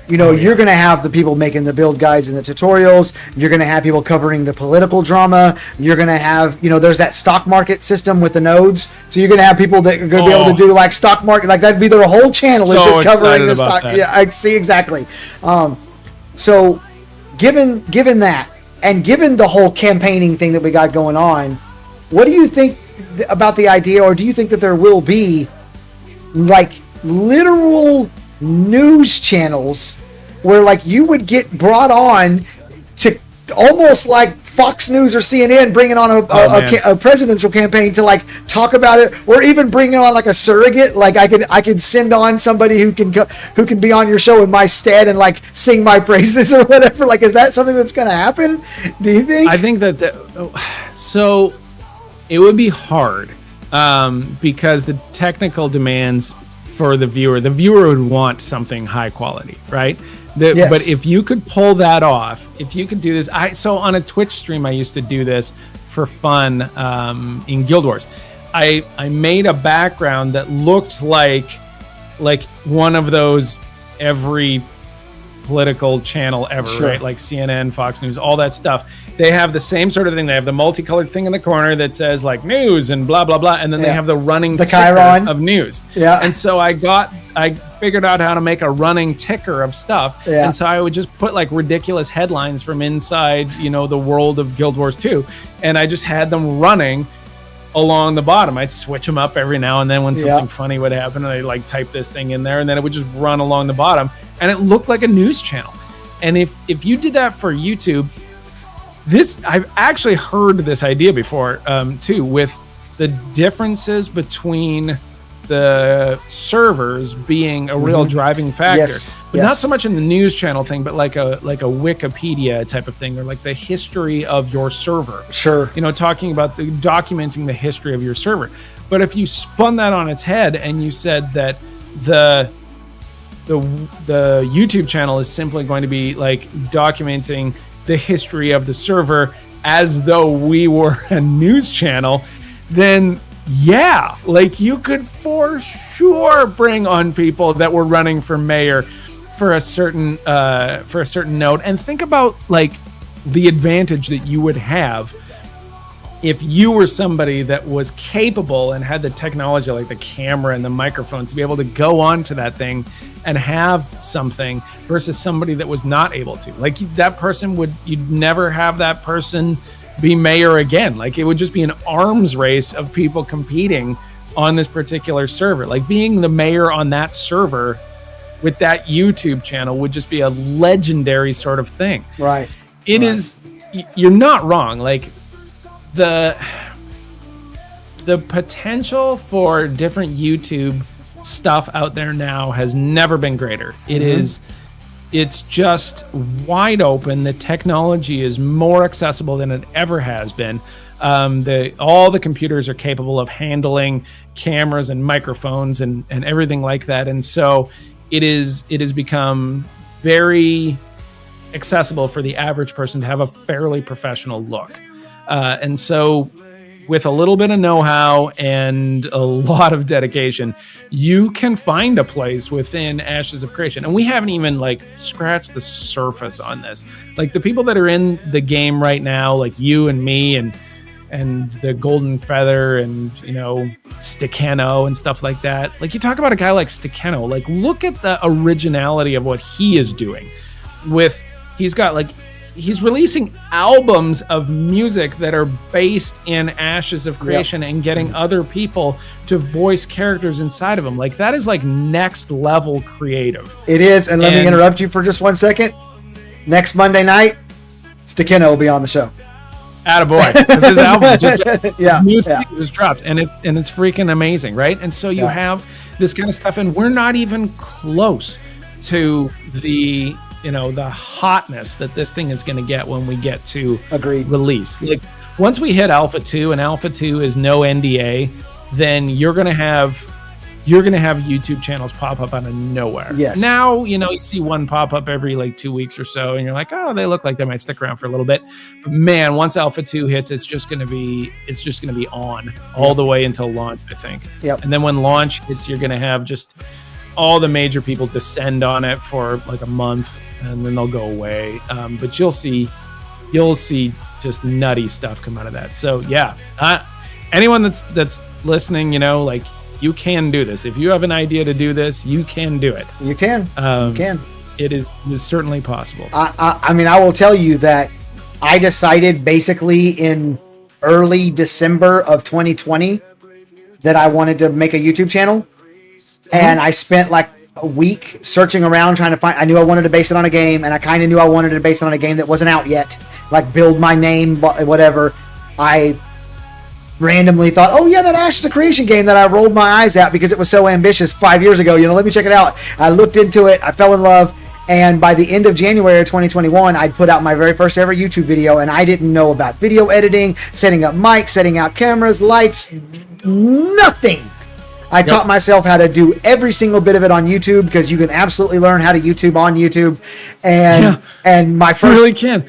Speaker 3: You're going to have the people making the build guides and the tutorials. You're going to have people covering the political drama. You're going to have, there's that stock market system with the nodes. So you're going to have people that are going to be able to do like stock market, like that'd be their whole channel is just covering the stock. That. Yeah, I see exactly. So given that, and given the whole campaigning thing that we got going on, what do you think about the idea, or do you think that there will be like literal news channels where like you would get brought on to almost like Fox News or CNN bringing on a presidential campaign to like talk about it, or even bringing on like a surrogate. Like I could send on somebody who can be on your show in my stead and like sing my praises or whatever. Like, is that something that's going to happen? Do you think?
Speaker 4: I think that so it would be hard because the technical demands for the viewer would want something high quality, right?
Speaker 3: Yes.
Speaker 4: But if you could pull that off, if you could do this, so on a Twitch stream, I used to do this for fun in Guild Wars. I made a background that looked like one of those every political channel ever,
Speaker 3: Sure.
Speaker 4: right? Like CNN, Fox News, all that stuff. They have the same sort of thing. They have the multicolored thing in the corner that says like news and blah, blah, blah. And then they have the running ticker
Speaker 3: Chiron
Speaker 4: of news.
Speaker 3: Yeah.
Speaker 4: And so I figured out how to make a running ticker of stuff.
Speaker 3: Yeah.
Speaker 4: And so I would just put like ridiculous headlines from inside, the world of Guild Wars 2. And I just had them running along the bottom. I'd switch them up every now and then when something funny would happen, and I'd like type this thing in there, and then it would just run along the bottom, and it looked like a news channel. And if you did that for YouTube, I've actually heard this idea before too, with the differences between the servers being a real driving factor, but not so much in the news channel thing, but like a Wikipedia type of thing, or like the history of your server.
Speaker 3: Sure.
Speaker 4: Talking about documenting the history of your server. But if you spun that on its head and you said that the YouTube channel is simply going to be like documenting the history of the server as though we were a news channel, then like you could for sure bring on people that were running for mayor for a certain note. And think about like the advantage that you would have if you were somebody that was capable and had the technology, like the camera and the microphone, to be able to go onto that thing and have something, versus somebody that was not able to. Like that person you'd never have that person be mayor again. Like it would just be an arms race of people competing on this particular server. Like being the mayor on that server with that YouTube channel would just be a legendary sort of thing.
Speaker 3: Right.
Speaker 4: It is. You're not wrong. Like the potential for different YouTube stuff out there now has never been greater. It is. It's just wide open. The technology is more accessible than it ever has been. All the computers are capable of handling cameras and microphones and everything like that. And so it has become very accessible for the average person to have a fairly professional look. And so with a little bit of know-how and a lot of dedication, you can find a place within Ashes of Creation. And we haven't even like scratched the surface on this. Like the people that are in the game right now, like you and me and the Golden Feather and, Stikeno and stuff like that. Like you talk about a guy like Stikeno, like look at the originality of what he is doing he's releasing albums of music that are based in Ashes of Creation and getting other people to voice characters inside of them. Like that is like next level creative.
Speaker 3: It is. And let me interrupt you for just 1 second. Next Monday night, Stikeno will be on the show.
Speaker 4: Attaboy. Because his album his new thing just dropped, and it's freaking amazing, right? And so you have this kind of stuff, and we're not even close to the hotness that this thing is going to get when we get to release. Like once we hit Alpha 2, and Alpha 2 is no NDA, then you're going to have YouTube channels pop up out of nowhere.
Speaker 3: Yes.
Speaker 4: Now, you see one pop up every like 2 weeks or so, and you're like, oh, they look like they might stick around for a little bit. But man, once Alpha 2 hits, it's just going to be on all the way until launch, I think.
Speaker 3: Yep.
Speaker 4: And then when launch hits, you're going to have just all the major people descend on it for like a month, and then they'll go away. But you'll see just nutty stuff come out of that. So anyone that's listening, like you can do this. If you have an idea to do this, you can do it.
Speaker 3: You can. You can.
Speaker 4: It is certainly possible.
Speaker 3: I mean, I will tell you that I decided basically in early December of 2020 that I wanted to make a YouTube channel. And I spent like a week searching around trying to find. I knew I wanted to base it on a game, and I kind of knew I wanted to base it on a game that wasn't out yet, like build my name, whatever. I randomly thought, oh yeah, that Ashes of Creation game that I rolled my eyes at because it was so ambitious 5 years ago. Let me check it out. I looked into it. I fell in love. And by the end of January of 2021, I'd put out my very first ever YouTube video, and I didn't know about video editing, setting up mics, setting out cameras, lights, nothing. I taught myself how to do every single bit of it on YouTube, because you can absolutely learn how to YouTube on YouTube. And my first,
Speaker 4: really can.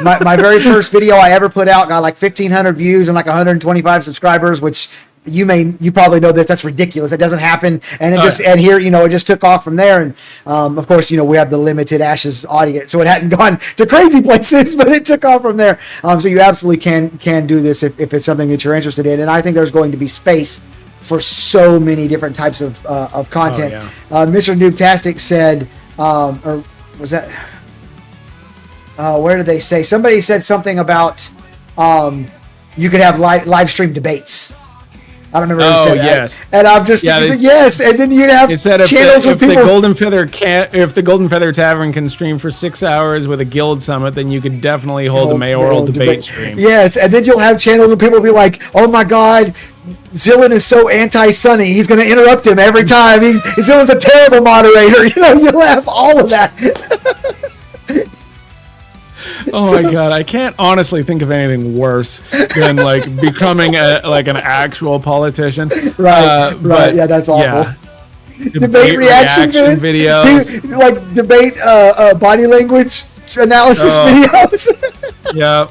Speaker 3: my very first video I ever put out got like 1,500 views and like 125 subscribers, which you probably know this. That's ridiculous. It doesn't happen. And it it just took off from there. And of course, we have the limited Ashes audience, so it hadn't gone to crazy places, but it took off from there. So you absolutely can do this if it's something that you're interested in. And I think there's going to be space for so many different types of content. Mr. Noobtastic said, or was that, where did they say? Somebody said something about you could have live stream debates. I don't remember who said that. Yes. And I'm just thinking, yes. And then you'd have channels with people.
Speaker 4: If the Golden Feather Tavern can stream for 6 hours with a guild summit, then you could definitely hold a mayoral debate stream.
Speaker 3: Yes, and then you'll have channels where people will be like, oh my God, Zillin is so anti-Sunny. He's going to interrupt him every time. Zillin's a terrible moderator. You'll have all of that.
Speaker 4: Oh my God, I can't honestly think of anything worse than like becoming an actual politician.
Speaker 3: Right. Yeah, that's awful. Yeah. Debate reaction videos. Like debate body language analysis videos.
Speaker 4: Yeah.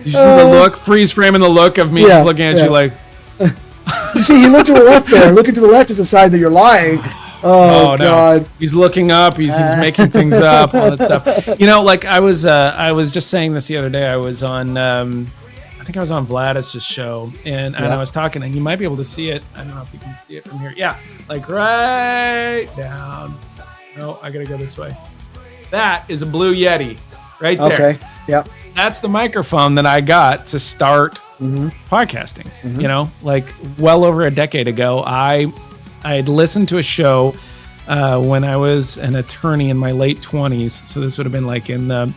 Speaker 4: You see the look, freeze framing the look of me just looking at you like.
Speaker 3: You see, you look to the left there. Looking to the left is a sign that you're lying. Oh God!
Speaker 4: No. He's looking up. He's making things up. All that stuff. Like I was just saying this the other day. I was on, I think I was on Vladis's show, and I was talking, and you might be able to see it. I don't know if you can see it from here. Yeah, like right down. No, I gotta go this way. That is a Blue Yeti, right there.
Speaker 3: Okay. Yep.
Speaker 4: That's the microphone that I got to start podcasting. Like well over a decade ago, I had listened to a show when I was an attorney in my late 20s. So this would have been like in the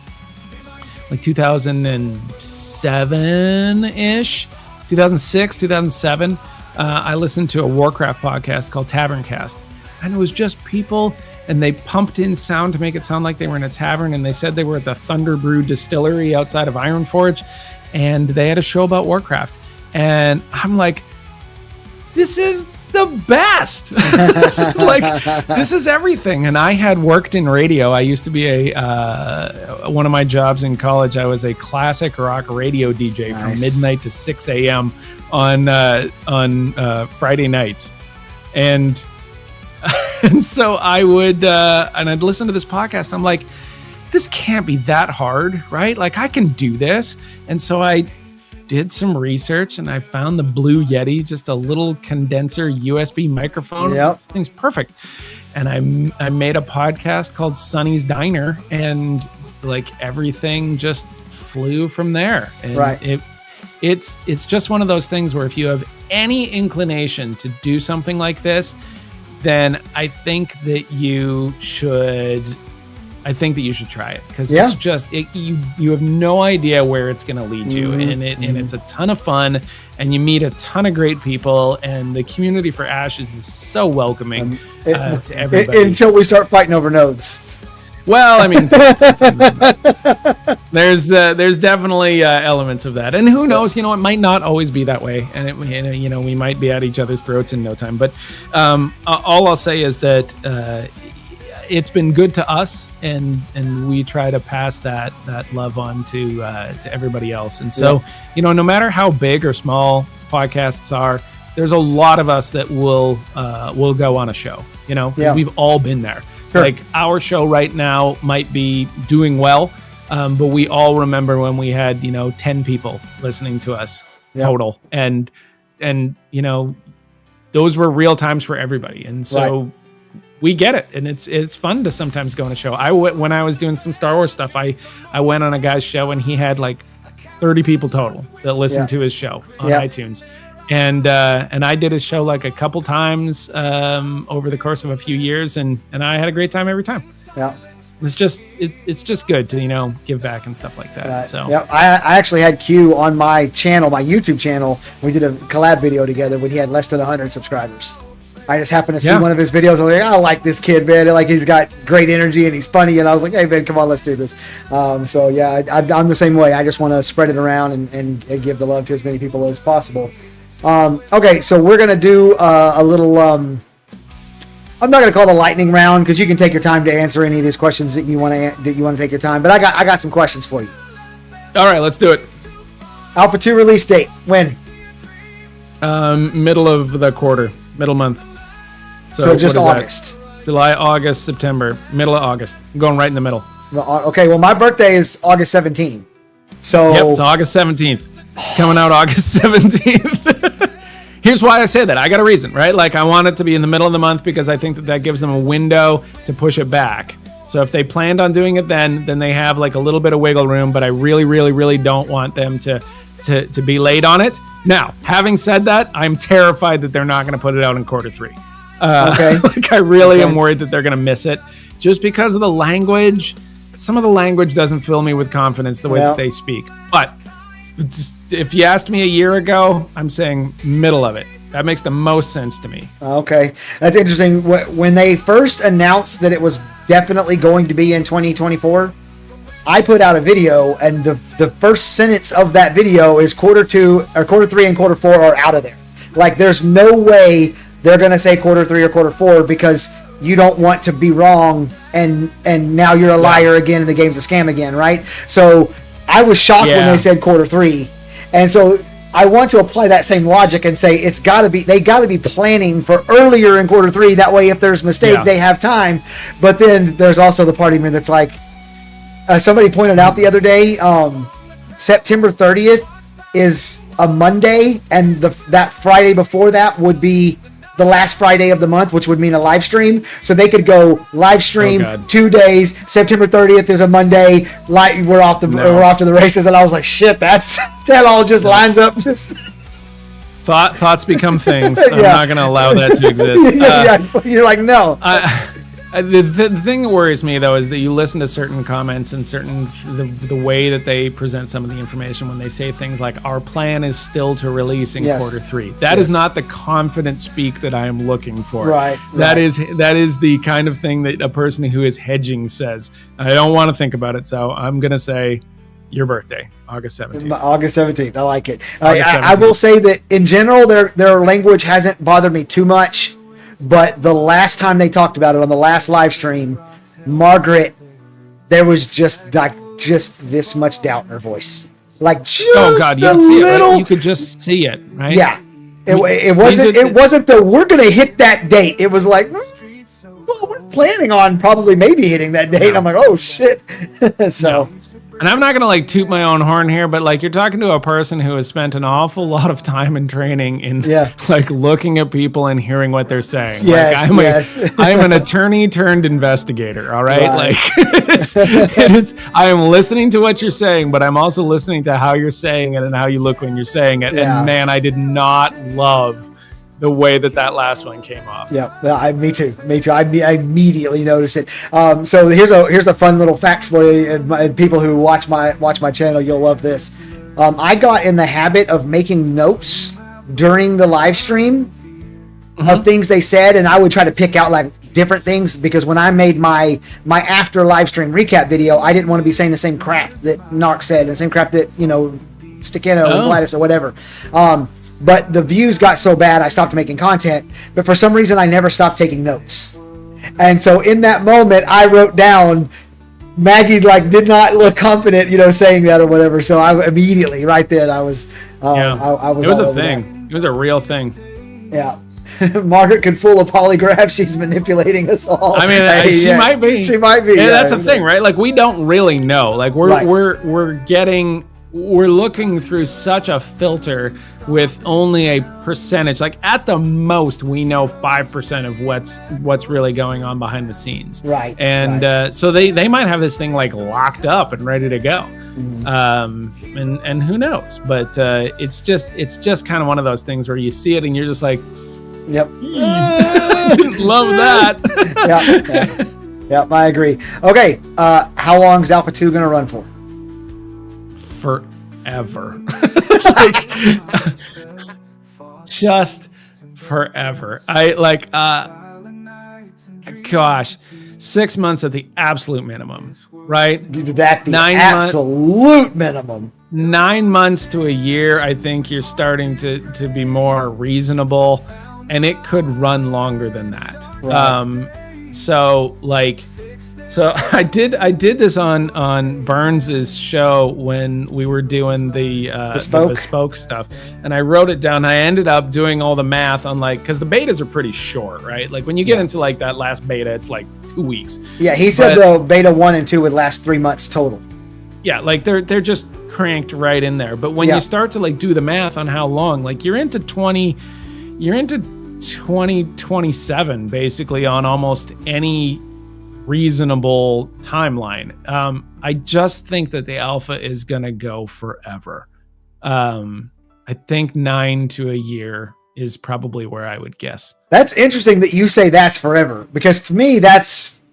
Speaker 4: 2007-ish, 2006, 2007. I listened to a Warcraft podcast called Taverncast. And it was just people, and they pumped in sound to make it sound like they were in a tavern. And they said they were at the Thunder Brew Distillery outside of Ironforge. And they had a show about Warcraft. And I'm like, this is the best. This is everything. And I had worked in radio. I used to be one of my jobs in college, I was a classic rock radio DJ from midnight to 6 a.m. on Friday nights. And so I would and I'd listen to this podcast. I'm like, this can't be that hard, right? Like I can do this. And so I did some research, and I found the Blue Yeti, just a little condenser USB microphone.
Speaker 3: Yep.
Speaker 4: This thing's perfect. And I made a podcast called Sonny's Diner, and like everything just flew from there. And it's just one of those things where if you have any inclination to do something like this, then I think that you should try it, because it's just you have no idea where it's going to lead you, and it's a ton of fun, and you meet a ton of great people, and the community for Ashes is so welcoming to everybody.
Speaker 3: Until we start fighting over nodes.
Speaker 4: Well, I mean, there's definitely elements of that, and who knows? It might not always be that way, and we might be at each other's throats in no time. But all I'll say is that it's been good to us, and we try to pass that love on to everybody else. And so, no matter how big or small podcasts are, there's a lot of us that will go on a show, because we've all been there. Sure. Like our show right now might be doing well, but we all remember when we had 10 people listening to us total, and those were real times for everybody. And so we get it, and it's fun to sometimes go on a show. When I was doing some Star Wars stuff, I went on a guy's show, and he had like 30 people total that listened to his show on iTunes. And I did a show like a couple times over the course of a few years, and I had a great time every time.
Speaker 3: Yeah.
Speaker 4: It's just good to give back and stuff like that.
Speaker 3: Right.
Speaker 4: So
Speaker 3: yeah, I actually had Q on my channel, my YouTube channel. We did a collab video together when he had less than 100 subscribers. I just happened to see one of his videos. I was like, I like this kid, man. Like, he's got great energy and he's funny. And I was like, hey, man, come on, let's do this. So yeah, I'm the same way. I just want to spread it around and give the love to as many people as possible. Okay, so we're gonna do a little. I'm not gonna call it a lightning round because you can take your time to answer any of these questions that you want to take your time. But I got some questions for you.
Speaker 4: All right, let's do it.
Speaker 3: Alpha 2 release date when?
Speaker 4: Middle of the quarter, middle month.
Speaker 3: So just August.
Speaker 4: July, August, September, middle of August. I'm going right in the middle.
Speaker 3: Okay, well, my birthday is August 17th. So
Speaker 4: yep, it's August 17th. Coming out August 17th. Here's why I say that. I got a reason, right? Like, I want it to be in the middle of the month because I think that gives them a window to push it back. So if they planned on doing it then they have like a little bit of wiggle room, but I really, really, really don't want them to be late on it. Now, having said that, I'm terrified that they're not going to put it out in quarter 3. Okay. Like, I really am worried that they're going to miss it just because of the language. Some of the language doesn't fill me with confidence the way that they speak. But if you asked me a year ago, I'm saying middle of it. That makes the most sense to me. Okay.
Speaker 3: That's interesting. When they first announced that it was definitely going to be in 2024, I put out a video, and the first sentence of that video is quarter 3 and quarter 4 are out of there. Like, there's no way they're going to say quarter 3 or quarter 4 because you don't want to be wrong and now you're a liar again and the game's a scam again, right? So I was shocked when they said quarter 3. And so I want to apply that same logic and say they got to be planning for earlier in quarter 3. That way, if there's a mistake, they have time. But then there's also the part of me that's like, somebody pointed out the other day, September 30th is a Monday, and that Friday before that would be the last Friday of the month, which would mean a live stream. So they could go live stream 2 days. September 30th is a Monday. We're off to the races, and I was like, shit, that all just lines up. Just
Speaker 4: thoughts become things. I'm not going to allow that to exist.
Speaker 3: You're like, no.
Speaker 4: The thing that worries me, though, is that you listen to certain comments and the way that they present some of the information when they say things like, our plan is still to release in quarter 3. That is not the confident speak that I am looking for.
Speaker 3: Right.
Speaker 4: That is the kind of thing that a person who is hedging says. I don't want to think about it, so I'm going to say your birthday, August 17th.
Speaker 3: August 17th. I like it. I will say that in general, their language hasn't bothered me too much. But the last time they talked about it on the last live stream, Margaret, there was just this much doubt in her voice. Like, just
Speaker 4: oh God, you could see it, right? You could just see it, right?
Speaker 3: Yeah. It wasn't we're gonna hit that date. It was like, well, we're planning on probably maybe hitting that date. I'm like, oh shit. So
Speaker 4: and I'm not going to toot my own horn here, but you're talking to a person who has spent an awful lot of time in training in looking at people and hearing what they're saying.
Speaker 3: Yes,
Speaker 4: I'm an attorney turned investigator. All right. It is, I am listening to what you're saying, but I'm also listening to how you're saying it and how you look when you're saying it. Yeah. And man, I did not love the way that last one came off.
Speaker 3: Yeah, me too. I immediately noticed it. So here's a fun little fact for you, and people who watch my channel, you'll love this. I got in the habit of making notes during the live stream of things they said, and I would try to pick out different things because when I made my after live stream recap video, I didn't want to be saying the same crap that Narc said and the same crap that Sticano and Gladys or whatever. But the views got so bad, I stopped making content. But for some reason, I never stopped taking notes. And so in that moment, I wrote down, Maggie did not look confident, saying that or whatever. So I immediately, right then, I was. I was.
Speaker 4: It was a thing. It was a real thing.
Speaker 3: Yeah. Margaret could fool a polygraph. She's manipulating us all.
Speaker 4: I mean, she might be.
Speaker 3: She might be.
Speaker 4: Yeah, that's the thing, right? We don't really know. We're looking through such a filter with only a percentage. At the most, we know 5% of what's really going on behind the scenes.
Speaker 3: Right.
Speaker 4: And so they might have this thing locked up and ready to go. And who knows? But it's just kind of one of those things where you see it and you're just like,
Speaker 3: Yep.
Speaker 4: I didn't love that.
Speaker 3: Yep, I agree. Okay, how long is Alpha 2 going to run for?
Speaker 4: Forever. Like, just forever. Gosh, 6 months at the absolute minimum, right?
Speaker 3: That the absolute minimum.
Speaker 4: 9 months to a year, I think you're starting to be more reasonable, and it could run longer than that.
Speaker 3: Right.
Speaker 4: So I did this on Burns's show when we were doing the bespoke stuff, and I wrote it down. I ended up doing all the math on because the betas are pretty short, right? Like when you get into that last beta, it's like 2 weeks.
Speaker 3: Yeah, he said the beta 1 and 2 would last 3 months total. Yeah,
Speaker 4: like they're just cranked right in there. But when you start to do the math on how long, you're into 2027 basically on almost any reasonable timeline. I just think that the alpha is going to go forever. I think 9 to a year is probably where I would guess.
Speaker 3: That's interesting that you say that's forever, because to me I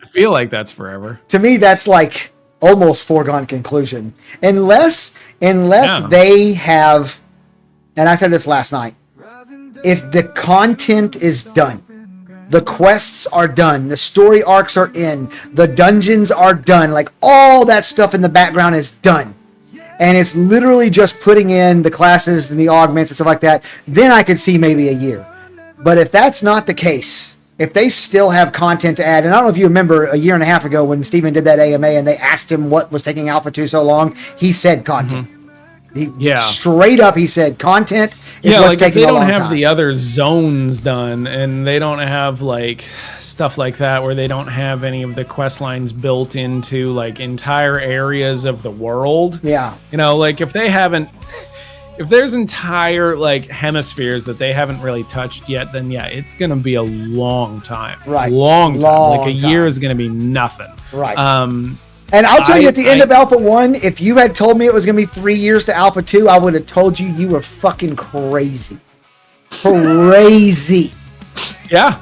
Speaker 4: feel like that's forever.
Speaker 3: To me that's like almost foregone conclusion, unless they have, and I said this last night, if the content is done, the quests are done, the story arcs are in, the dungeons are done, all that stuff in the background is done, and it's literally just putting in the classes and the augments and stuff like that, then I could see maybe a year. But if that's not the case, if they still have content to add, and I don't know if you remember a year and a half ago when Steven did that AMA and they asked him what was taking Alpha 2 so long, he said content. Straight up, he said content is what's taking a long time.
Speaker 4: They don't have the other zones done, and they don't have stuff like that where they don't have any of the quest lines built into entire areas of the world.
Speaker 3: Yeah.
Speaker 4: If they haven't, if there's entire hemispheres that they haven't really touched yet, then it's going to be a long time.
Speaker 3: Right.
Speaker 4: Long time. A year is going to be nothing.
Speaker 3: Right. And I'll tell you, at the end of Alpha 1, if you had told me it was going to be 3 years to Alpha 2, I would have told you were fucking crazy. Crazy.
Speaker 4: Yeah.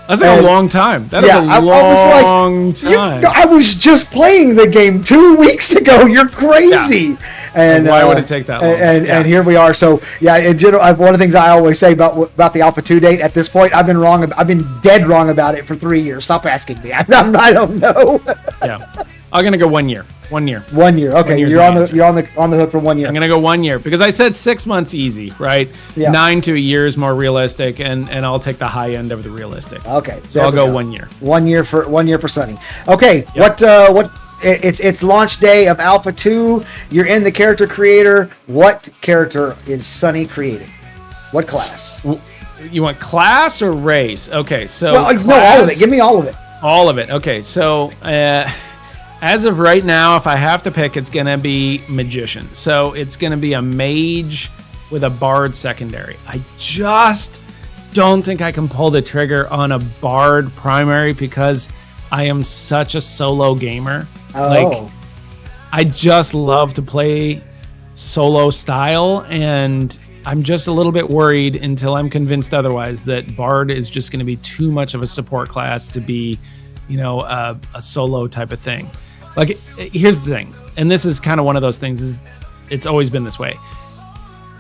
Speaker 4: That's a long time. That is a long time.
Speaker 3: I was just playing the game 2 weeks ago. You're crazy. Yeah. And
Speaker 4: why would it take that long?
Speaker 3: And here we are. So, in general, one of the things I always say about the Alpha 2 date at this point, I've been wrong. I've been dead wrong about it for 3 years. Stop asking me. I don't know.
Speaker 4: Yeah. I'm gonna go 1 year. 1 year.
Speaker 3: 1 year. Okay, you're on the hook for 1 year.
Speaker 4: I'm gonna go 1 year because I said 6 months easy, right? Yeah. 9 to a year is more realistic, and I'll take the high end of the realistic.
Speaker 3: Okay,
Speaker 4: so I'll go 1 year.
Speaker 3: 1 year for Sunny. Okay, yep. What? It's launch day of Alpha 2. You're in the character creator. What character is Sunny creating? What class?
Speaker 4: You want class or race? Okay, so
Speaker 3: no, all of it. Give me all of it.
Speaker 4: All of it. Okay, so. As of right now, if I have to pick, it's going to be magician. So it's going to be a mage with a bard secondary. I just don't think I can pull the trigger on a bard primary because I am such a solo gamer.
Speaker 3: Oh.
Speaker 4: I just love to play solo style, and I'm just a little bit worried until I'm convinced otherwise that bard is just going to be too much of a support class to be a solo type of thing. Here's the thing, and this is kind of one of those things, is it's always been this way.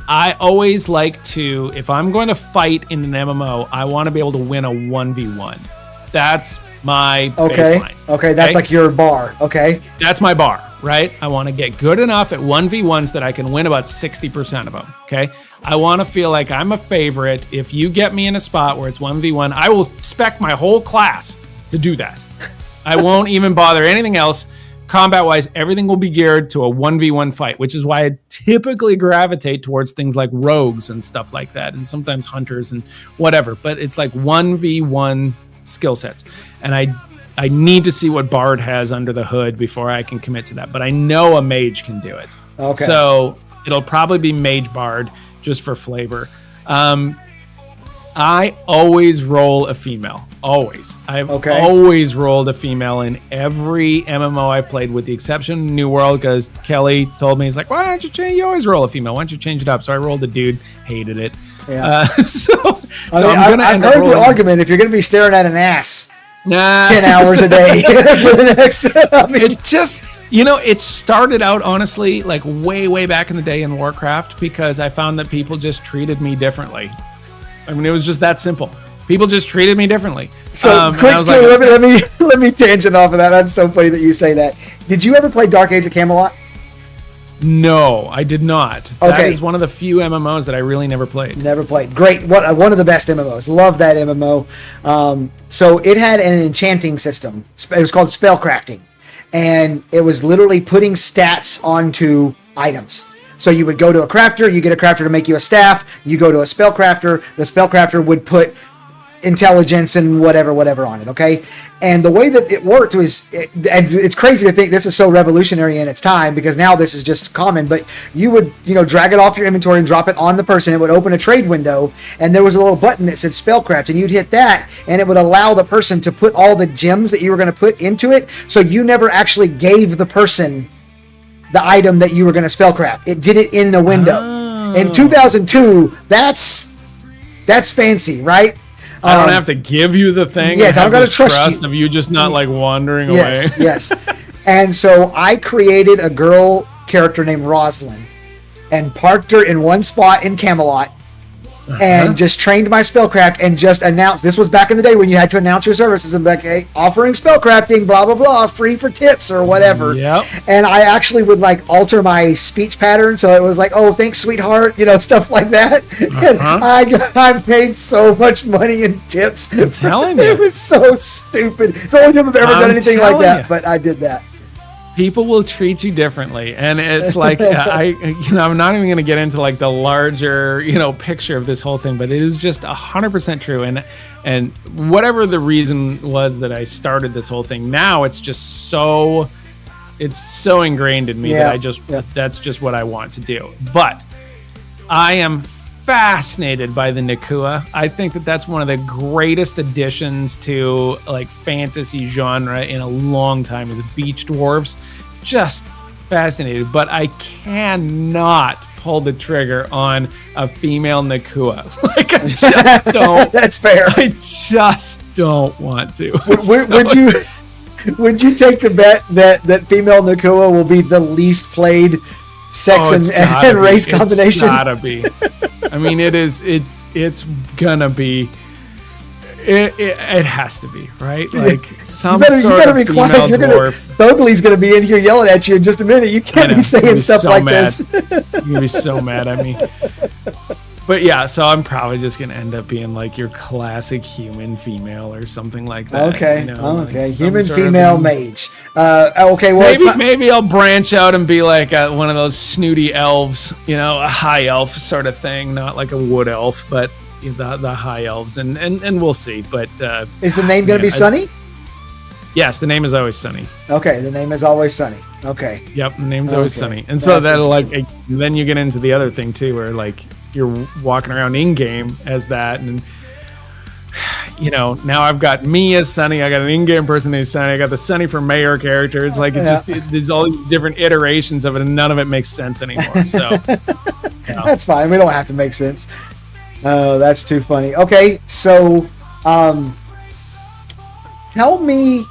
Speaker 4: I always like to, if I'm going to fight in an MMO, I want to be able to win a 1v1. That's my baseline.
Speaker 3: Okay, that's like your bar. Okay.
Speaker 4: That's my bar, right? I want to get good enough at 1v1s that I can win about 60% of them, okay? I want to feel like I'm a favorite. If you get me in a spot where it's 1v1, I will spec my whole class to do that. I won't even bother anything else. Combat-wise, everything will be geared to a 1v1 fight, which is why I typically gravitate towards things like rogues and stuff like that, and sometimes hunters and whatever. But it's like 1v1 skill sets. And I need to see what bard has under the hood before I can commit to that. But I know a mage can do it.
Speaker 3: Okay.
Speaker 4: So it'll probably be mage bard just for flavor. I always roll a female. Always. I've always rolled a female in every MMO I've played, with the exception of New World, because Kelly told me, he's like, why don't you change? You always roll a female. Why don't you change it up? So I rolled a dude. Hated it. Yeah.
Speaker 3: I've heard the argument, if you're going to be staring at an ass 10 hours a day for the next...
Speaker 4: It's just... it started out, honestly, like way back in the day in Warcraft, because I found that people just treated me differently. I mean, it was just that simple. People just treated me differently.
Speaker 3: So, let me tangent off of that. That's so funny that you say that. Did you ever play Dark Age of Camelot?
Speaker 4: No, I did not.
Speaker 3: Okay.
Speaker 4: That is one of the few MMOs that I really never played.
Speaker 3: Never played. Great. One of the best MMOs. Love that MMO. So it had an enchanting system. It was called spellcrafting. And it was literally putting stats onto items. So you would go to a crafter, you get a crafter to make you a staff, you go to a spellcrafter, the spellcrafter would put intelligence and whatever on it, okay? And the way that it worked was, and it's crazy to think this is so revolutionary in its time, because now this is just common, but you would, drag it off your inventory and drop it on the person. It would open a trade window, and there was a little button that said spellcraft, and you'd hit that, and it would allow the person to put all the gems that you were going to put into it, so you never actually gave the person the item that you were going to spellcraft. It did it in the window. In 2002, that's fancy, right?
Speaker 4: I don't have to give you the thing.
Speaker 3: Yes, I'm going to trust
Speaker 4: you. Of you just not like wandering away.
Speaker 3: Yes. And so I created a girl character named Rosalind and parked her in one spot in Camelot and just trained my spellcraft and just announced. This was back in the day when you had to announce your services and be like, hey, offering spellcrafting, blah, blah, blah, free for tips or whatever.
Speaker 4: Yep.
Speaker 3: And I actually would like alter my speech pattern. So it was like, oh, thanks, sweetheart, stuff like that. And I made so much money in tips.
Speaker 4: I'm telling you.
Speaker 3: It was so stupid. It's the only time I've ever done anything like that, but I did that.
Speaker 4: People will treat you differently, and it's like I'm not even going to get into like the larger picture of this whole thing, but it is just 100% true. And whatever the reason was that I started this whole thing, now it's just so ingrained in me that that's just what I want to do. But I am fascinated by the Nakua. I think that that's one of the greatest additions to like fantasy genre in a long time, is beach dwarves. Just fascinated, but I cannot pull the trigger on a female Nakua. Like I just don't.
Speaker 3: That's fair.
Speaker 4: I just don't want to.
Speaker 3: Would you take the bet that female Nakua will be the least played sex and race combination?
Speaker 4: It's gotta be. I mean, it's gonna be. It has to be, right? Like some sort of female dwarf.
Speaker 3: Bogely's gonna be in here yelling at you in just a minute. You can't be saying stuff like this.
Speaker 4: He's gonna be so mad at me. But yeah, so I'm probably just gonna end up being like your classic human female or something like that.
Speaker 3: Okay,
Speaker 4: like
Speaker 3: human female mage. Okay, well
Speaker 4: maybe I'll branch out and be like one of those snooty elves, a high elf sort of thing, not like a wood elf, but the high elves, and we'll see. But
Speaker 3: is the name gonna be Sunny?
Speaker 4: Yes, the name is always Sunny.
Speaker 3: Okay, the name is always Sunny. Okay.
Speaker 4: Yep, the name's always Sunny, and so that'll then you get into the other thing too, where like you're walking around in game as that, and now I've got me as Sunny, I got an in-game person named Sunny, I got the Sunny for Mayor character. It's like there's all these different iterations of it, and none of it makes sense anymore. So
Speaker 3: that's fine. We don't have to make sense. Oh, that's too funny. Okay, so tell me.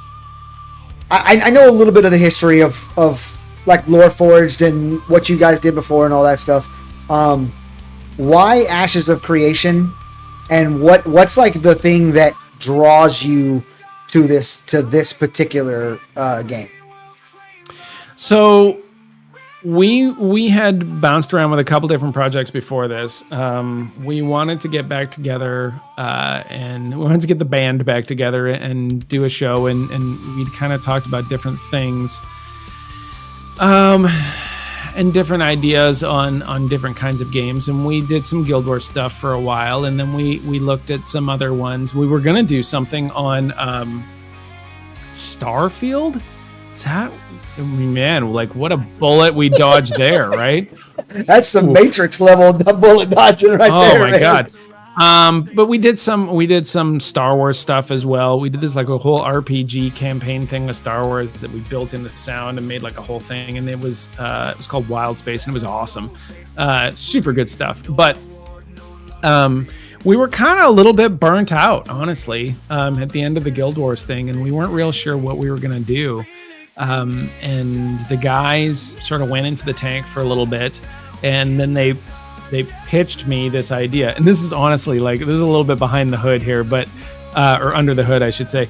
Speaker 3: I know a little bit of the history of like Lore Forged and what you guys did before and all that stuff. Why Ashes of Creation, and what's like the thing that draws you to this particular game?
Speaker 4: So we had bounced around with a couple different projects before this. We wanted to get back together and we wanted to get the band back together and do a show, and we'd kind of talked about different things and different ideas on different kinds of games, and we did some Guild Wars stuff for a while, and then we looked at some other ones. We were going to do something on Starfield. Is that, man, like what a bullet we dodged there, right?
Speaker 3: That's some Matrix level bullet dodging right there.
Speaker 4: Oh my God. But we did some Star Wars stuff as well. We did this like a whole RPG campaign thing with Star Wars that we built into sound and made like a whole thing. And it was called Wild Space, and it was awesome. Super good stuff. But we were kind of a little bit burnt out, honestly, at the end of the Guild Wars thing, and we weren't real sure what we were going to do. And the guys sort of went into the tank for a little bit, and then they pitched me this idea. And this is honestly like, this is a little bit behind the hood here, but or under the hood, I should say.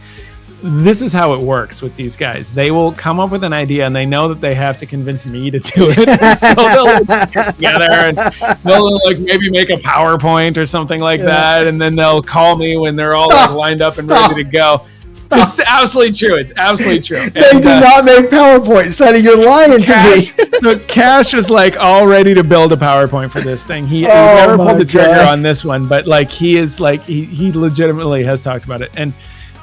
Speaker 4: This is how it works with these guys. They will come up with an idea, and they know that they have to convince me to do it. So they'll get together and they'll like maybe make a PowerPoint or something like that, and then they'll call me when they're all like lined up and ready to go. It's absolutely true. It's absolutely true.
Speaker 3: They do not make PowerPoint, Sonny. You're lying to me.
Speaker 4: So Cash was like all ready to build a PowerPoint for this thing. He never pulled the trigger on this one, but like he is like he legitimately has talked about it.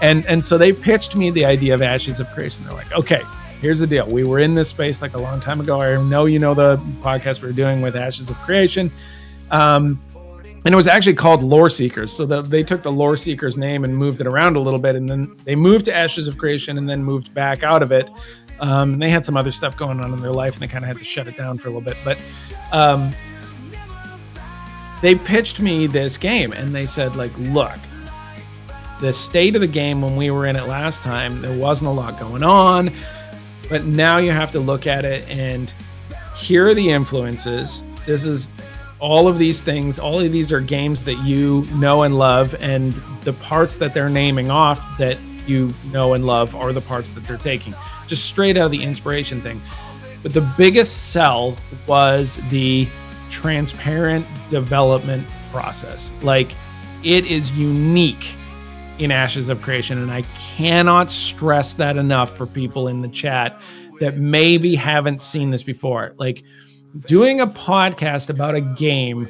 Speaker 4: And so they pitched me the idea of Ashes of Creation. They're like, okay, here's the deal. We were in this space like a long time ago. I know you know the podcast we were doing with Ashes of Creation. And it was actually called Lore Seekers. So they took the Lore Seekers name and moved it around a little bit. And then they moved to Ashes of Creation and then moved back out of it. And they had some other stuff going on in their life, and they kind of had to shut it down for a little bit. But they pitched me this game, and they said, like, look, the state of the game when we were in it last time, there wasn't a lot going on. But now you have to look at it, and here are the influences. This is all of these things. All of these are games that you know and love, and the parts that they're naming off that you know and love are the parts that they're taking. Just straight out of the inspiration thing. But the biggest sell was the transparent development process. Like, it is unique in Ashes of Creation, and I cannot stress that enough for people in the chat that maybe haven't seen this before. Like, doing a podcast about a game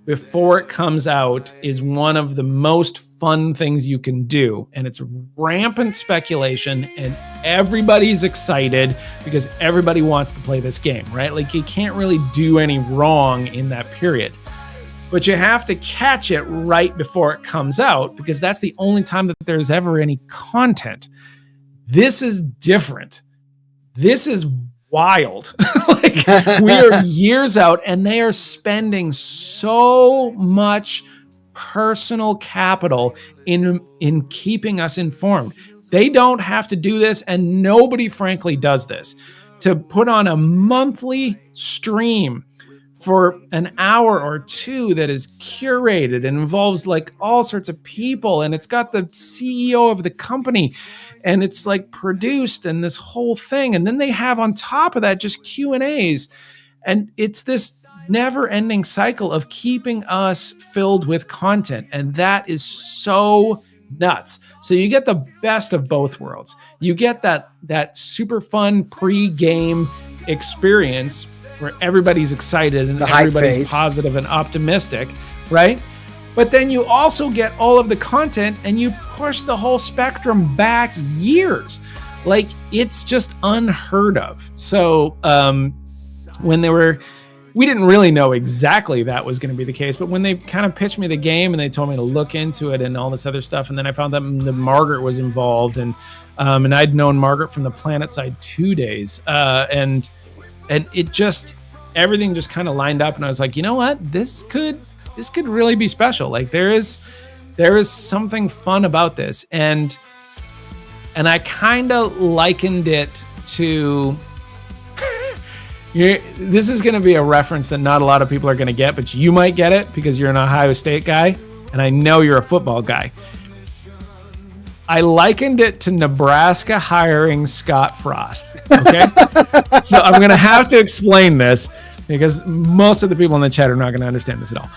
Speaker 4: before it comes out is one of the most fun things you can do. And it's rampant speculation, and everybody's excited because everybody wants to play this game, right? Like, you can't really do any wrong in that period. But you have to catch it right before it comes out, because that's the only time that there's ever any content. This is different. This is wild. Like, we are years out, and they are spending so much personal capital in keeping us informed. They don't have to do this, and nobody frankly does this. To put on a monthly stream for an hour or two that is curated and involves like all sorts of people, and it's got the CEO of the company, and it's like produced and this whole thing, and then they have on top of that just Q&As, and it's this never-ending cycle of keeping us filled with content, and that is so nuts. So you get the best of both worlds. You get that super fun pre-game experience where everybody's excited and everybody's positive and optimistic, right? But then you also get all of the content, and you push the whole spectrum back years. Like, it's just unheard of. So when we didn't really know exactly that was going to be the case, but when they kind of pitched me the game and they told me to look into it and all this other stuff, and then I found that Margaret was involved, and I'd known Margaret from the Planet Side 2 days, and it just, everything just kind of lined up, and I was like, you know what, this could really be special. Like, there is something fun about this, and I kind of likened it to. This is going to be a reference that not a lot of people are going to get, but you might get it because you're an Ohio State guy, and I know you're a football guy. I likened it to Nebraska hiring Scott Frost. Okay, so I'm going to have to explain this because most of the people in the chat are not going to understand this at all.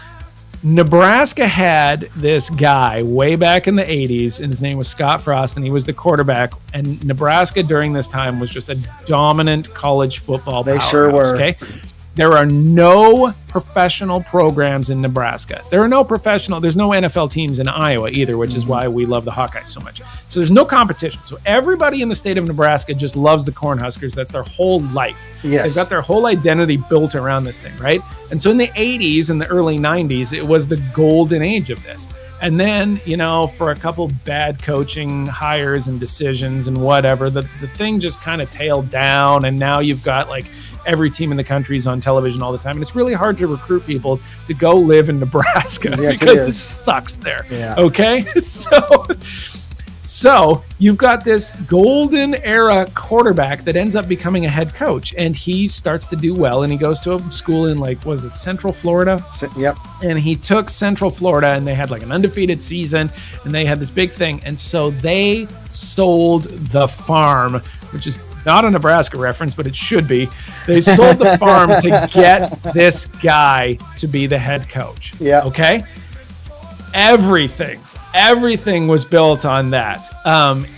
Speaker 4: Nebraska had this guy way back in the 80s, and his name was Scott Frost, and he was the quarterback. And Nebraska during this time was just a dominant college football powerhouse. They sure were. Okay, There are no professional programs in Nebraska. There's no NFL teams in Iowa either, which is why we love the Hawkeyes so much. So there's no competition. So everybody in the state of Nebraska just loves the Cornhuskers. That's their whole life.
Speaker 3: Yes.
Speaker 4: They've got their whole identity built around this thing, right? And so in the 80s and the early 90s, it was the golden age of this. And then, for a couple bad coaching hires and decisions and whatever, the thing just kind of tailed down. And now you've got like every team in the country is on television all the time. And it's really hard to recruit people to go live in Nebraska because it sucks there.
Speaker 3: Yeah.
Speaker 4: Okay. So you've got this golden era quarterback that ends up becoming a head coach, and he starts to do well, and he goes to a school in Central Florida?
Speaker 3: Yep.
Speaker 4: And he took Central Florida, and they had like an undefeated season, and they had this big thing. And so they sold the farm, which is not a Nebraska reference, but it should be. They sold the farm to get this guy to be the head coach.
Speaker 3: Yeah.
Speaker 4: Okay. Everything was built on that.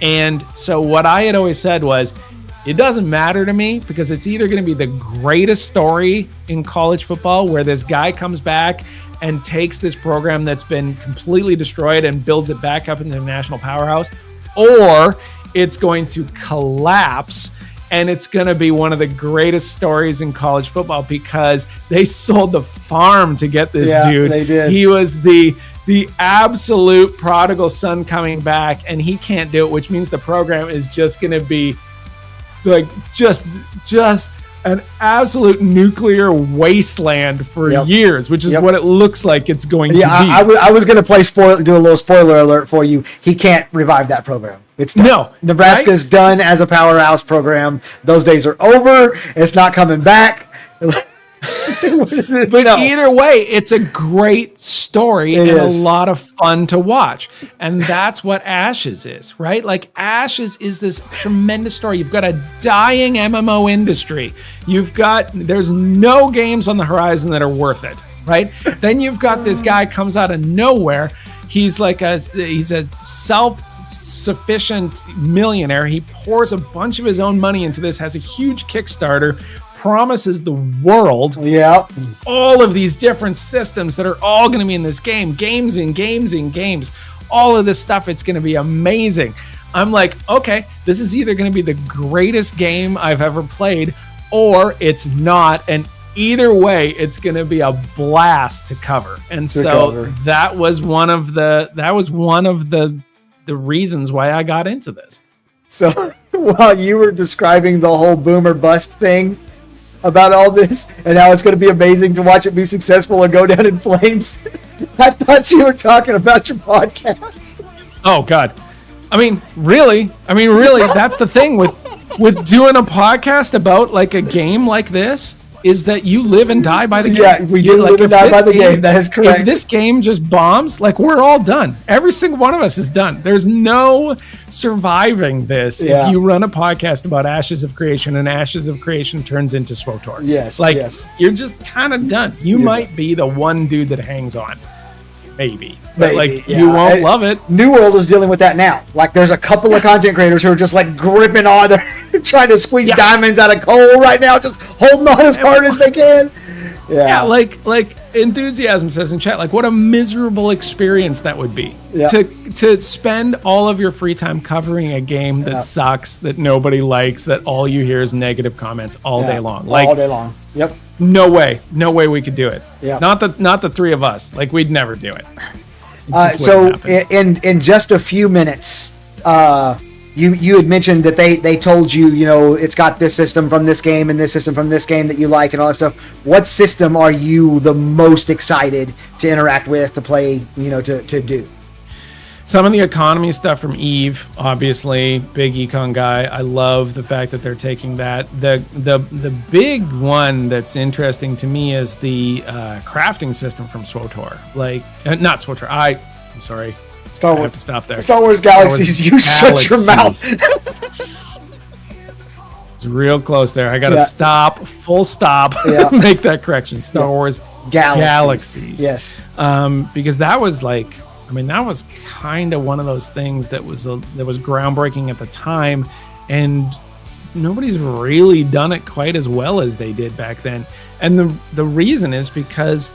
Speaker 4: And so what I had always said was, it doesn't matter to me, because it's either going to be the greatest story in college football where this guy comes back and takes this program that's been completely destroyed and builds it back up into a national powerhouse, or it's going to collapse and it's going to be one of the greatest stories in college football, because they sold the farm to get this dude.
Speaker 3: They did.
Speaker 4: He was the absolute prodigal son coming back, and he can't do it, which means the program is just going to be like just an absolute nuclear wasteland for years, which is what it looks like it's going to be.
Speaker 3: I was going to do a little spoiler alert for you. He can't revive that program. It's done.
Speaker 4: No.
Speaker 3: Nebraska's done as a powerhouse program. Those days are over. It's not coming back.
Speaker 4: But either way, it's a great story and a lot of fun to watch. And that's what Ashes is, right? Like, Ashes is this tremendous story. You've got a dying MMO industry. There's no games on the horizon that are worth it, right? Then you've got this guy comes out of nowhere. He's a self-sufficient millionaire. He pours a bunch of his own money into this, has a huge Kickstarter, promises the world all of these different systems that are all going to be in this game, games, all of this stuff. It's going to be amazing. I'm like, okay, this is either going to be the greatest game I've ever played, or it's not. And either way, it's going to be a blast to cover. And that was one of the reasons why I got into this.
Speaker 3: So while you were describing the whole boomer bust thing about all this and how it's going to be amazing to watch it be successful or go down in flames, I thought you were talking about your podcast.
Speaker 4: Oh God. I mean, really, that's the thing with doing a podcast about like a game like this, is that you live and die by the game.
Speaker 3: Yeah, we do live and die by the game. That is correct.
Speaker 4: If this game just bombs, like, we're all done. Every single one of us is done. There's no surviving this if you run a podcast about Ashes of Creation and Ashes of Creation turns into SWTOR.
Speaker 3: Yes.
Speaker 4: You're just kind of done. You might be the one dude that hangs on. Maybe. But you won't love it.
Speaker 3: New World is dealing with that now. Like, there's a couple of content creators who are just like gripping on, they're trying to squeeze diamonds out of coal right now, just holding on as hard as they can.
Speaker 4: Yeah, like Enthusiasm says in chat, like, what a miserable experience that would be to spend all of your free time covering a game that sucks, that nobody likes, that all you hear is negative comments all day long. Like,
Speaker 3: all day long. Yep.
Speaker 4: No way we could do it.
Speaker 3: Yeah.
Speaker 4: Not the three of us. Like, we'd never do it.
Speaker 3: So in just a few minutes, you had mentioned that they told you, it's got this system from this game and this system from this game that you like and all that stuff. What system are you the most excited to interact with, to play, to do?
Speaker 4: Some of the economy stuff from Eve, obviously, big econ guy. I love the fact that they're taking that. The big one that's interesting to me is the crafting system from SWTOR. Like, not SWTOR. I'm sorry.
Speaker 3: Star Wars.
Speaker 4: I have to stop there.
Speaker 3: Star Wars Galaxies. You shut your mouth.
Speaker 4: It's real close there. I got to stop. Full stop. Make that correction. Star Wars Galaxies.
Speaker 3: Yes.
Speaker 4: Because that was like, that was kind of one of those things that was groundbreaking at the time, and nobody's really done it quite as well as they did back then. And the reason is because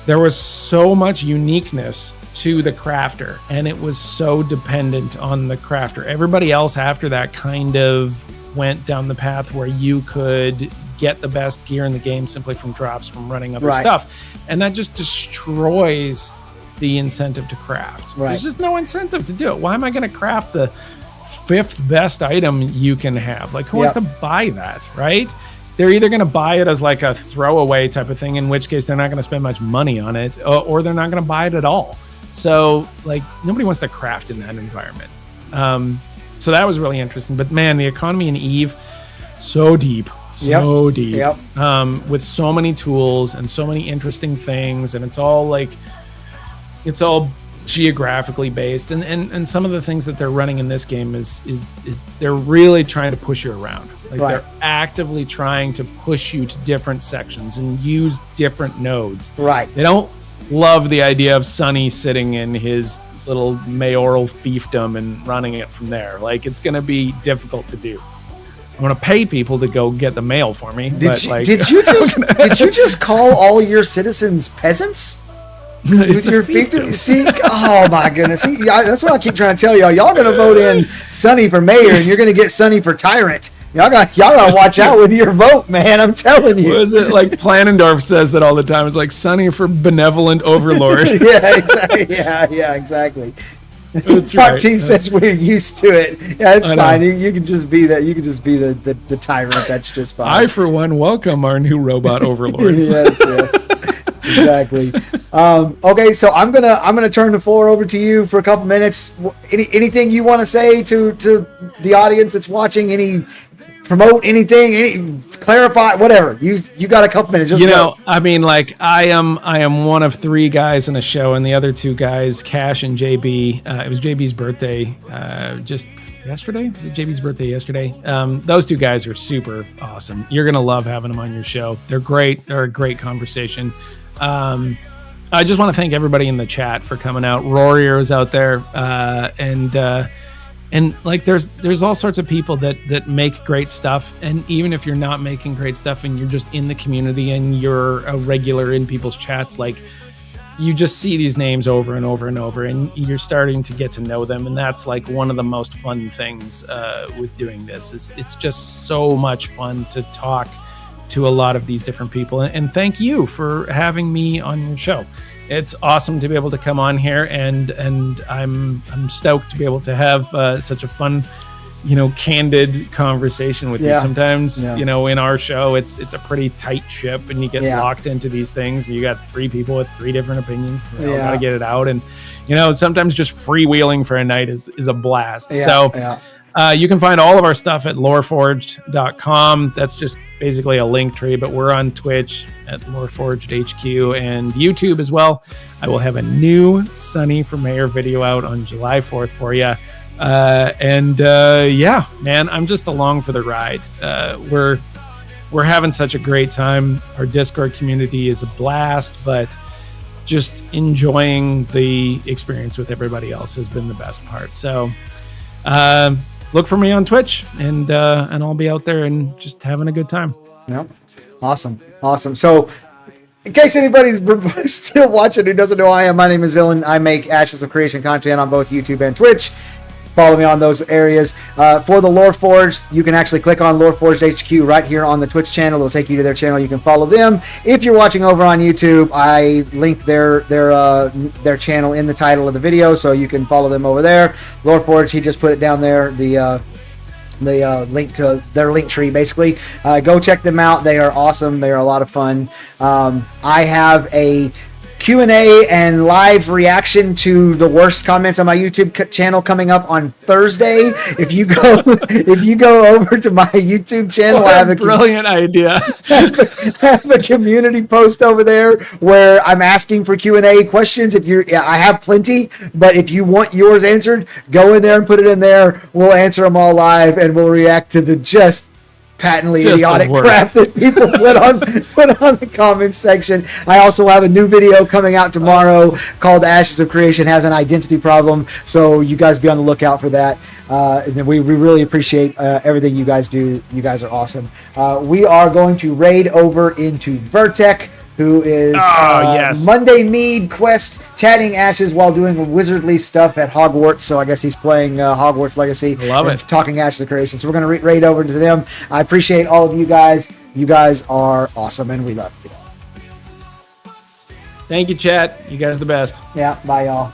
Speaker 4: there was so much uniqueness to the crafter, and it was so dependent on the crafter. Everybody else after that kind of went down the path where you could get the best gear in the game simply from drops, from running other stuff, and that just destroys the incentive to craft. There's just no incentive to do it. Why am I going to craft the 5th best item you can have? Like, who wants to buy that, right? They're either going to buy it as like a throwaway type of thing, in which case they're not going to spend much money on it, or they're not going to buy it at all. So like, nobody wants to craft in that environment. So that was really interesting. But man, the economy in EVE, so deep, with so many tools and so many interesting things, and it's all geographically based, and some of the things that they're running in this game is they're really trying to push you around. Like they're actively trying to push you to different sections and use different nodes. They don't love the idea of Sonny sitting in his little mayoral fiefdom and running it from there. Like, it's going to be difficult to do. I'm going to pay people to go get the mail for me. Did
Speaker 3: you just call all your citizens peasants? With your fiefdom? See, oh my goodness. See, that's what I keep trying to tell y'all. Y'all going to vote in Sonny for mayor, and you're going to get Sonny for tyrant. Y'all got to watch out with your vote, man. I'm telling you.
Speaker 4: What is it? Like Planendorf says that all the time. It's like Sonny for benevolent overlord.
Speaker 3: Yeah, exactly. Yeah, exactly.
Speaker 4: That's
Speaker 3: Mark T says we're used to it. Yeah, it's fine. You can just be that. You can just be the tyrant. That's just fine.
Speaker 4: I, for one, welcome our new robot overlords.
Speaker 3: Yes. Exactly. Okay, so I'm gonna turn the floor over to you for a couple minutes. Anything you want to say to the audience that's watching? Promote anything, clarify, whatever. You got a couple minutes. Just go.
Speaker 4: I mean, like, I am one of 3 guys in a show, and the other 2 guys, Cash and JB. It was JB's birthday just yesterday. Was it JB's birthday yesterday? Those 2 guys are super awesome. You're gonna love having them on your show. They're great. They're a great conversation. I just want to thank everybody in the chat for coming out. Rory is out there, and like there's all sorts of people that make great stuff, and even if you're not making great stuff and you're just in the community and you're a regular in people's chats, like, you just see these names over and over and over, and you're starting to get to know them, and that's like one of the most fun things with doing this. It's just so much fun to talk to a lot of these different people, and thank you for having me on your show. It's awesome to be able to come on here, and I'm stoked to be able to have such a fun, candid conversation with you. Sometimes, in our show, it's a pretty tight ship, and you get locked into these things. You got 3 people with 3 different opinions. They all got to get it out, and sometimes just freewheeling for a night is a blast. You can find all of our stuff at loreforged.com. That's just basically a link tree, but we're on Twitch at loreforgedhq and YouTube as well. I will have a new Sonny for Mayor video out on July 4th for you. Man, I'm just along for the ride. We're having such a great time. Our Discord community is a blast, but just enjoying the experience with everybody else has been the best part. So, look for me on Twitch, and I'll be out there and just having a good time.
Speaker 3: Yep. Awesome. So, in case anybody's still watching who doesn't know who I am, my name is Zillan. I make Ashes of Creation content on both YouTube and Twitch. Follow me on those areas. For the Lore Forged, you can actually click on Lore Forged HQ right here on the Twitch channel. It'll take you to their channel. You can follow them. If you're watching over on YouTube, I linked their channel in the title of the video, so you can follow them over there. Lore Forged, he just put it down there. The link to their link tree, basically. Go check them out. They are awesome. They are a lot of fun. I have a Q&A and live reaction to the worst comments on my YouTube channel coming up on Thursday. If you go over to my YouTube channel, I have a
Speaker 4: brilliant idea.
Speaker 3: I have a community post over there where I'm asking for Q&A questions. I have plenty, but if you want yours answered, go in there and put it in there. We'll answer them all live, and we'll react to the just patently
Speaker 4: Just the
Speaker 3: idiotic
Speaker 4: worst.
Speaker 3: crap that people put on the comments section. I also have a new video coming out tomorrow called Ashes of Creation has an identity problem, so you guys be on the lookout for that. And we really appreciate everything you guys do. You guys are awesome. We are going to raid over into Vertec, who is
Speaker 4: yes.
Speaker 3: Monday Mead Quest chatting Ashes while doing wizardly stuff at Hogwarts. So I guess he's playing Hogwarts Legacy.
Speaker 4: Love
Speaker 3: and
Speaker 4: it.
Speaker 3: Talking Ashes of Creation. So we're going to raid over to them. I appreciate all of you guys. You guys are awesome, and we love you.
Speaker 4: Thank you, chat. You guys are the best.
Speaker 3: Yeah, bye, y'all.